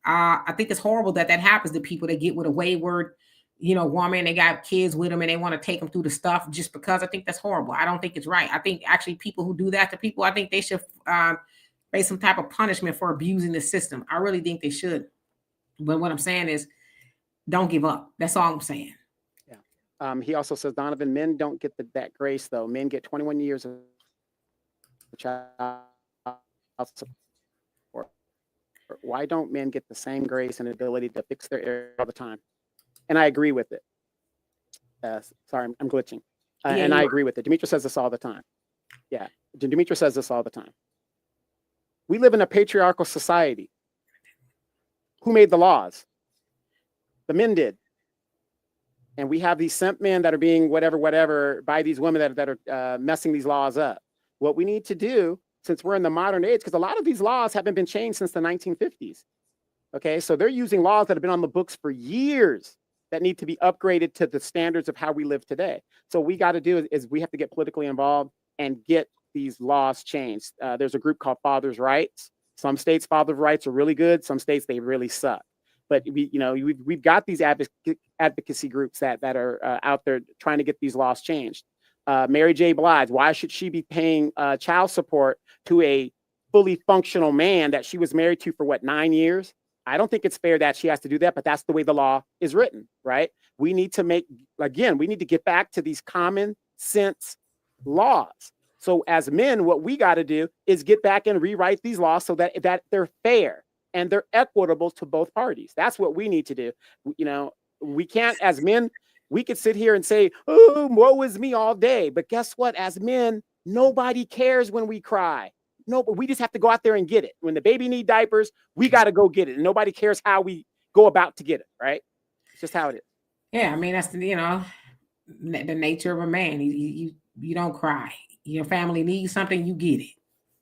I think it's horrible that happens to people that get with a wayward, woman. They got kids with them and they want to take them through the stuff just because. I think that's horrible. I don't think it's right. I think actually people who do that to people, I think they should face some type of punishment for abusing the system. I really think they should. But what I'm saying is, don't give up. That's all I'm saying. Yeah. He also says, Donovan, men don't get that grace, though. Men get 21 years of child support. Why don't men get the same grace and ability to fix their error all the time? And I agree with it. Sorry, I'm glitching. And I agree with it. Demetri says this all the time. Yeah, Demetri says this all the time. We live in a patriarchal society. Who made the laws? The men did. And we have these simp men that are being whatever by these women that are messing these laws up. What we need to do, since we're in the modern age, because a lot of these laws haven't been changed since the 1950s. Okay, so they're using laws that have been on the books for years that need to be upgraded to the standards of how we live today. So what we got to do is we have to get politically involved and get these laws changed. There's a group called Fathers' Rights. Some states' fathers' rights are really good. Some states, they really suck. But we've got these advocacy groups that are out there trying to get these laws changed. Mary J. Blige, why should she be paying child support to a fully functional man that she was married to for 9 years? I don't think it's fair that she has to do that, but that's the way the law is written, right? We need to get back to these common sense laws. So as men, what we got to do is get back and rewrite these laws so that they're fair and they're equitable to both parties. That's what we need to do. We can't, as men, we could sit here and say, oh, woe is me all day. But guess what? As men, nobody cares when we cry. No, but we just have to go out there and get it. When the baby need diapers, we got to go get it. And nobody cares how we go about to get it, right? It's just how it is. Yeah, I mean, that's the nature of a man. You don't cry. Your family needs something, you get it.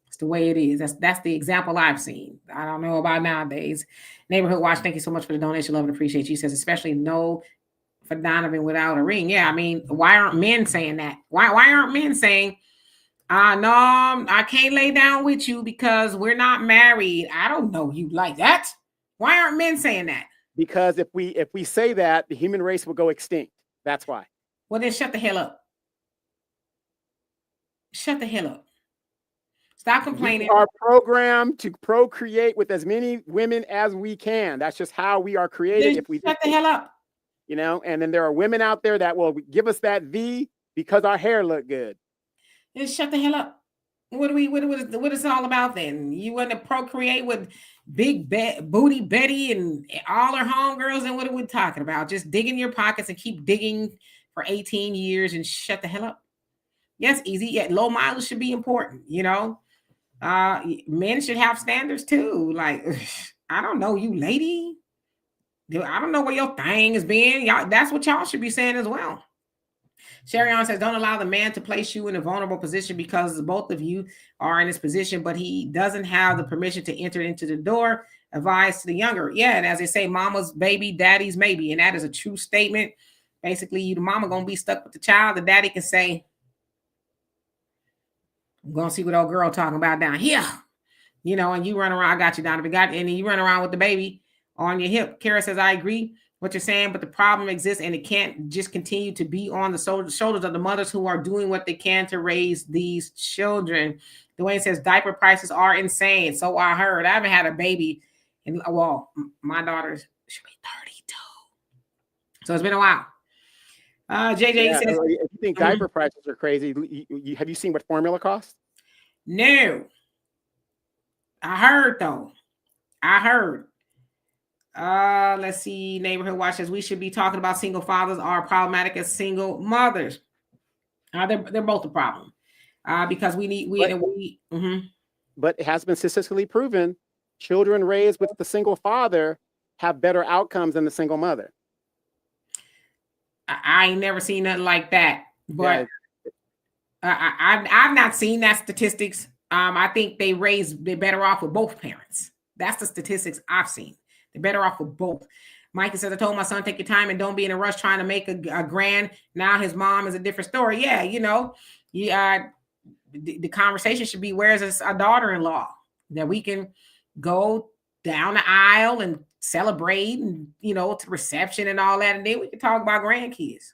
It's the way it is. That's the example I've seen. I don't know about nowadays. Neighborhood Watch, thank you so much for the donation. Love and appreciate you. He says, especially no for Donovan without a ring. Yeah, I mean, why aren't men saying that? Why aren't men saying, no, I can't lay down with you because we're not married. I don't know you like that. Why aren't men saying that? Because if we say that, the human race will go extinct. That's why. Well, then shut the hell up. Shut the hell up. Stop complaining. We are programmed to procreate with as many women as we can. That's just how we are created. If we shut the hell up. And then there are women out there that will give us that V because our hair look good. Just shut the hell up. What is it all about then? You want to procreate with big booty Betty and all her homegirls, and what are we talking about? Just dig in your pockets and keep digging for 18 years and shut the hell up. Yes, easy. Yeah, low mileage should be important. Men should have standards too. Like, I don't know, you lady. I don't know where your thing has been. Y'all, that's what y'all should be saying as well. Sherry on says, don't allow the man to place you in a vulnerable position because both of you are in this position, but he doesn't have the permission to enter into the door. Advice to the younger. Yeah, and as they say, mama's baby, daddy's maybe. And that is a true statement. Basically, the mama going to be stuck with the child. The daddy can say, I'm gonna see what old girl talking about down here. You know, and you run around. I got you, Donovan. And you run around with the baby on your hip. Kara says, I agree what you're saying, but the problem exists and it can't just continue to be on the shoulders of the mothers who are doing what they can to raise these children. Dwayne says diaper prices are insane. So I heard. I haven't had a baby, and well, my daughter should be 32, so it's been a while. JJ says, if you think diaper prices are crazy, have you seen what formula costs? No. I heard though. I heard. Let's see. Neighborhood Watch says we should be talking about single fathers are problematic as single mothers. They're both a problem. Because But it has been statistically proven children raised with the single father have better outcomes than the single mother. I ain't never seen nothing like that. But I've not seen that statistics. I think they're better off with both parents. That's the statistics I've seen. They're better off with both. Mikey says, I told my son, take your time and don't be in a rush trying to make a grand. Now his mom is a different story. Yeah, you know, the conversation should be, where's a daughter-in-law that we can go down the aisle and celebrate and, you know, to reception and all that. And then we can talk about grandkids.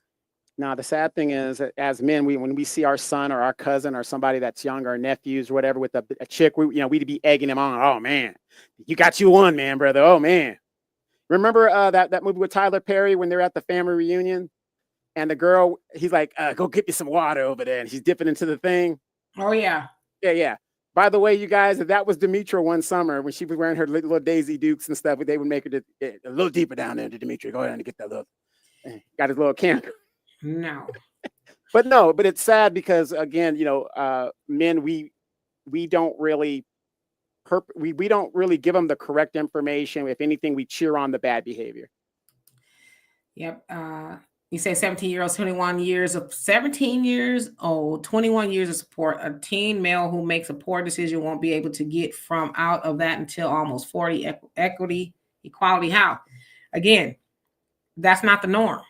Now, the sad thing is, as men, when we see our son or our cousin or somebody that's younger, our nephews or whatever, with a chick, we'd be egging him on. Oh man, you got you one, man, brother. Oh man, remember that movie with Tyler Perry when they're at the family reunion, and the girl, he's like, "Go get me some water over there," and she's dipping into the thing. Oh yeah, yeah. By the way, you guys, that was Demetra one summer when she was wearing her little Daisy Dukes and stuff. They would make her a little deeper down there to Demetra. Go ahead and get that little. Got his little camera. No, but it's sad because again, men, we don't really we don't really give them the correct information. If anything, we cheer on the bad behavior. Yep. You say 17 years old, 17 years old, 21 years of support. A teen male who makes a poor decision won't be able to get from out of that until almost 40. Equality. How? Again, that's not the norm.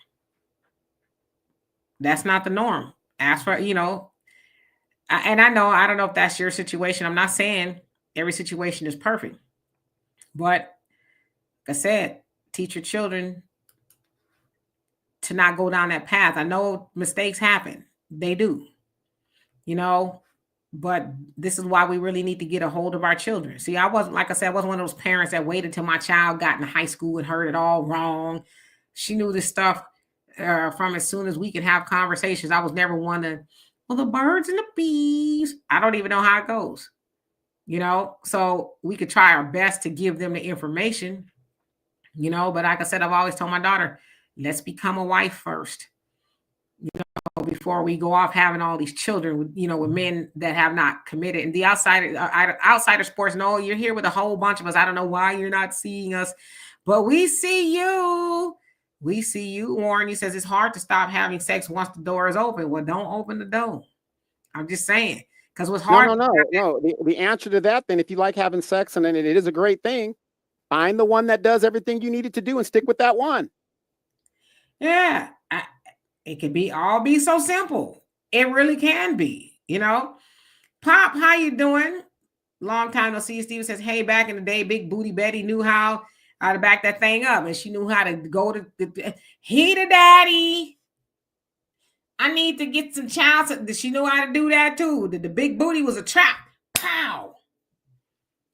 That's not the norm. As for, and I don't know if that's your situation. I'm not saying every situation is perfect, but like I said, teach your children to not go down that path. I know mistakes happen. They do, but this is why we really need to get a hold of our children. See, I wasn't one of those parents that waited till my child got in high school and heard it all wrong. She knew this stuff from as soon as we could have conversations. I was never one to, well, the birds and the bees. I don't even know how it goes, so we could try our best to give them the information, but like I said, I've always told my daughter, let's become a wife first, before we go off having all these children with, with men that have not committed. And the outsider sports, no, you're here with a whole bunch of us. I don't know why you're not seeing us, but we see you. We see you. Warren, he says it's hard to stop having sex once the door is open. Well, don't open the door. I'm just saying, because what's hard. No. The answer to that, then, if you like having sex and then it is a great thing, find the one that does everything you need it to do and stick with that one. Yeah, it could be so simple. It really can be, Pop, how you doing? Long time no see. Steven says, hey, back in the day, Big Booty Betty knew how to back that thing up, and she knew how to go to he the daddy. I need to get some child. She knew how to do that too. The big booty was a trap. Pow.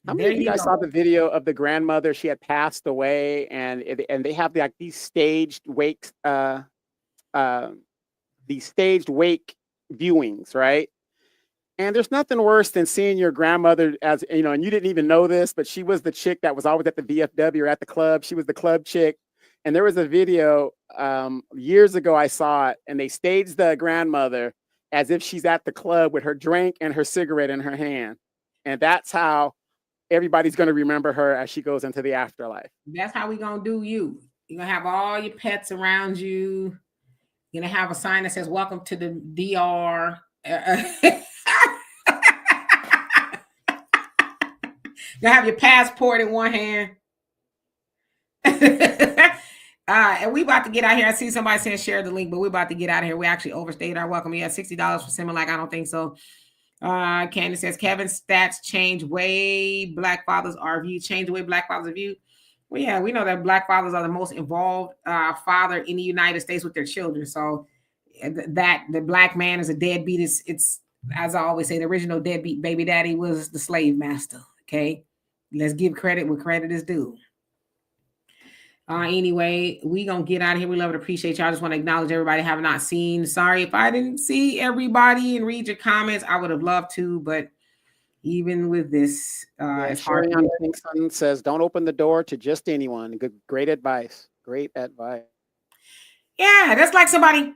How many of you guys saw the video of the grandmother? She had passed away, and they have these staged wakes, these staged wake viewings, right? And there's nothing worse than seeing your grandmother and you didn't even know this, but she was the chick that was always at the VFW or at the club. She was the club chick. And there was a video years ago, I saw it, and they staged the grandmother as if she's at the club with her drink and her cigarette in her hand. And that's how everybody's going to remember her as she goes into the afterlife. That's how we're going to do you. You're going to have all your pets around you. You're going to have a sign that says, welcome to the DR. You have your passport in one hand. And we about to get out here. I see somebody saying share the link, but we're about to get out of here. We actually overstayed our welcome. We had $60 for Similac. I don't think so. Candace says Kevin's stats change way black fathers are viewed. Change the way black fathers are viewed. Well, yeah, we know that black fathers are the most involved father in the United States with their children. So that the black man is a deadbeat. It's as I always say, the original deadbeat baby daddy was the slave master. Okay, let's give credit where credit is due. Anyway, we gonna get out of here. We love and appreciate y'all. I just want to acknowledge everybody have not seen. Sorry if I didn't see everybody and read your comments. I would have loved to, but even with this, it's hard. Sherry on Kingston says, "Don't open the door to just anyone." Good, great advice. Great advice. Yeah, that's like somebody.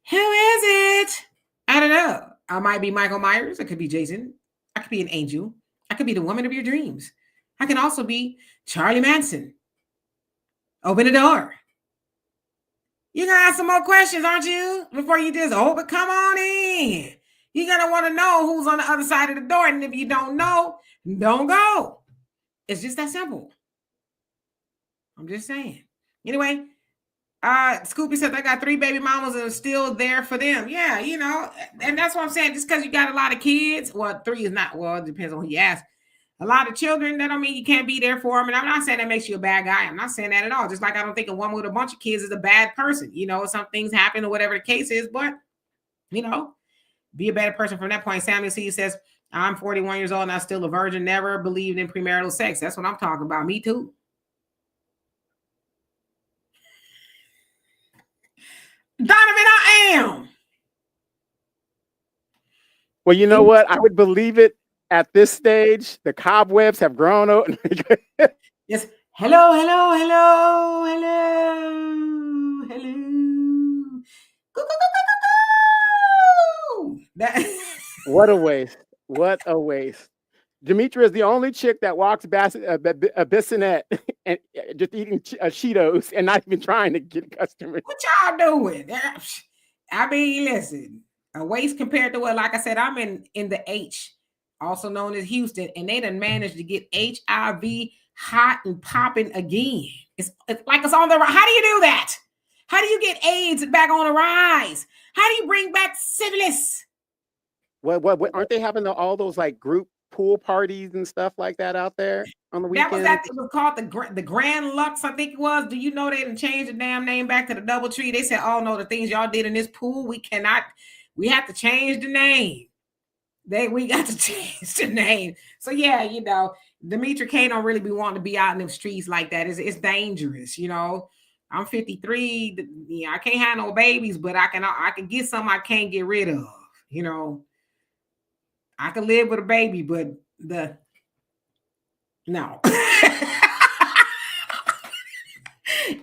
Who is it? I don't know. I might be Michael Myers. It could be Jason. I could be an angel. I could be the woman of your dreams. I can also be Charlie Manson. Open the door. You gonna ask some more questions, aren't you? Before you just open, come on in. You're gonna want to know who's on the other side of the door. And if you don't know, don't go. It's just that simple. I'm just saying. Anyway, Scoopy said I got 3 baby mamas and still there for them. Yeah, you know, and that's what I'm saying. Just because you got a lot of kids, well, 3 is not, well, it depends on who you ask. A lot of children, that don't mean you can't be there for them. And I'm not saying that makes you a bad guy. I'm not saying that at all. Just like I don't think a woman with a bunch of kids is a bad person. You know, some things happen or whatever the case is, but, you know, be a better person from that point. Samuel C says, I'm 41 years old and I'm still a virgin, never believed in premarital sex. That's what I'm talking about. Me too. Donovan, I am. Well, you know what? I would believe it at this stage. The cobwebs have grown out. Yes. Hello, hello, hello, hello, hello. What a waste. What a waste. Demetra is the only chick that walks a bassinet and just eating Cheetos and not even trying to get customers. What y'all doing? I mean, listen, a waste compared to what, like I said, I'm in the H, also known as Houston, and they done managed to get HIV hot and popping again. It's like it's on the rise. How do you do that? How do you get AIDS back on the rise? How do you bring back syphilis? What aren't they having all those like group pool parties and stuff like that out there on the weekend? It was called the Grand Lux, I think it was. Do you know they didn't change the damn name back to the DoubleTree? They said, oh no, the things y'all did in this pool, we have to change the name. We got to change the name. So yeah, you know, Demetra K don't really be wanting to be out in the streets like that. It's dangerous, you know. I'm 53. Yeah, I can't have no babies, but I can get some I can't get rid of, you know. I can live with a baby, but no.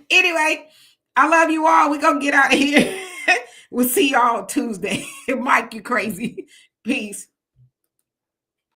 Anyway, I love you all. We're going to get out of here. We'll see y'all Tuesday. Mike, you crazy. Peace.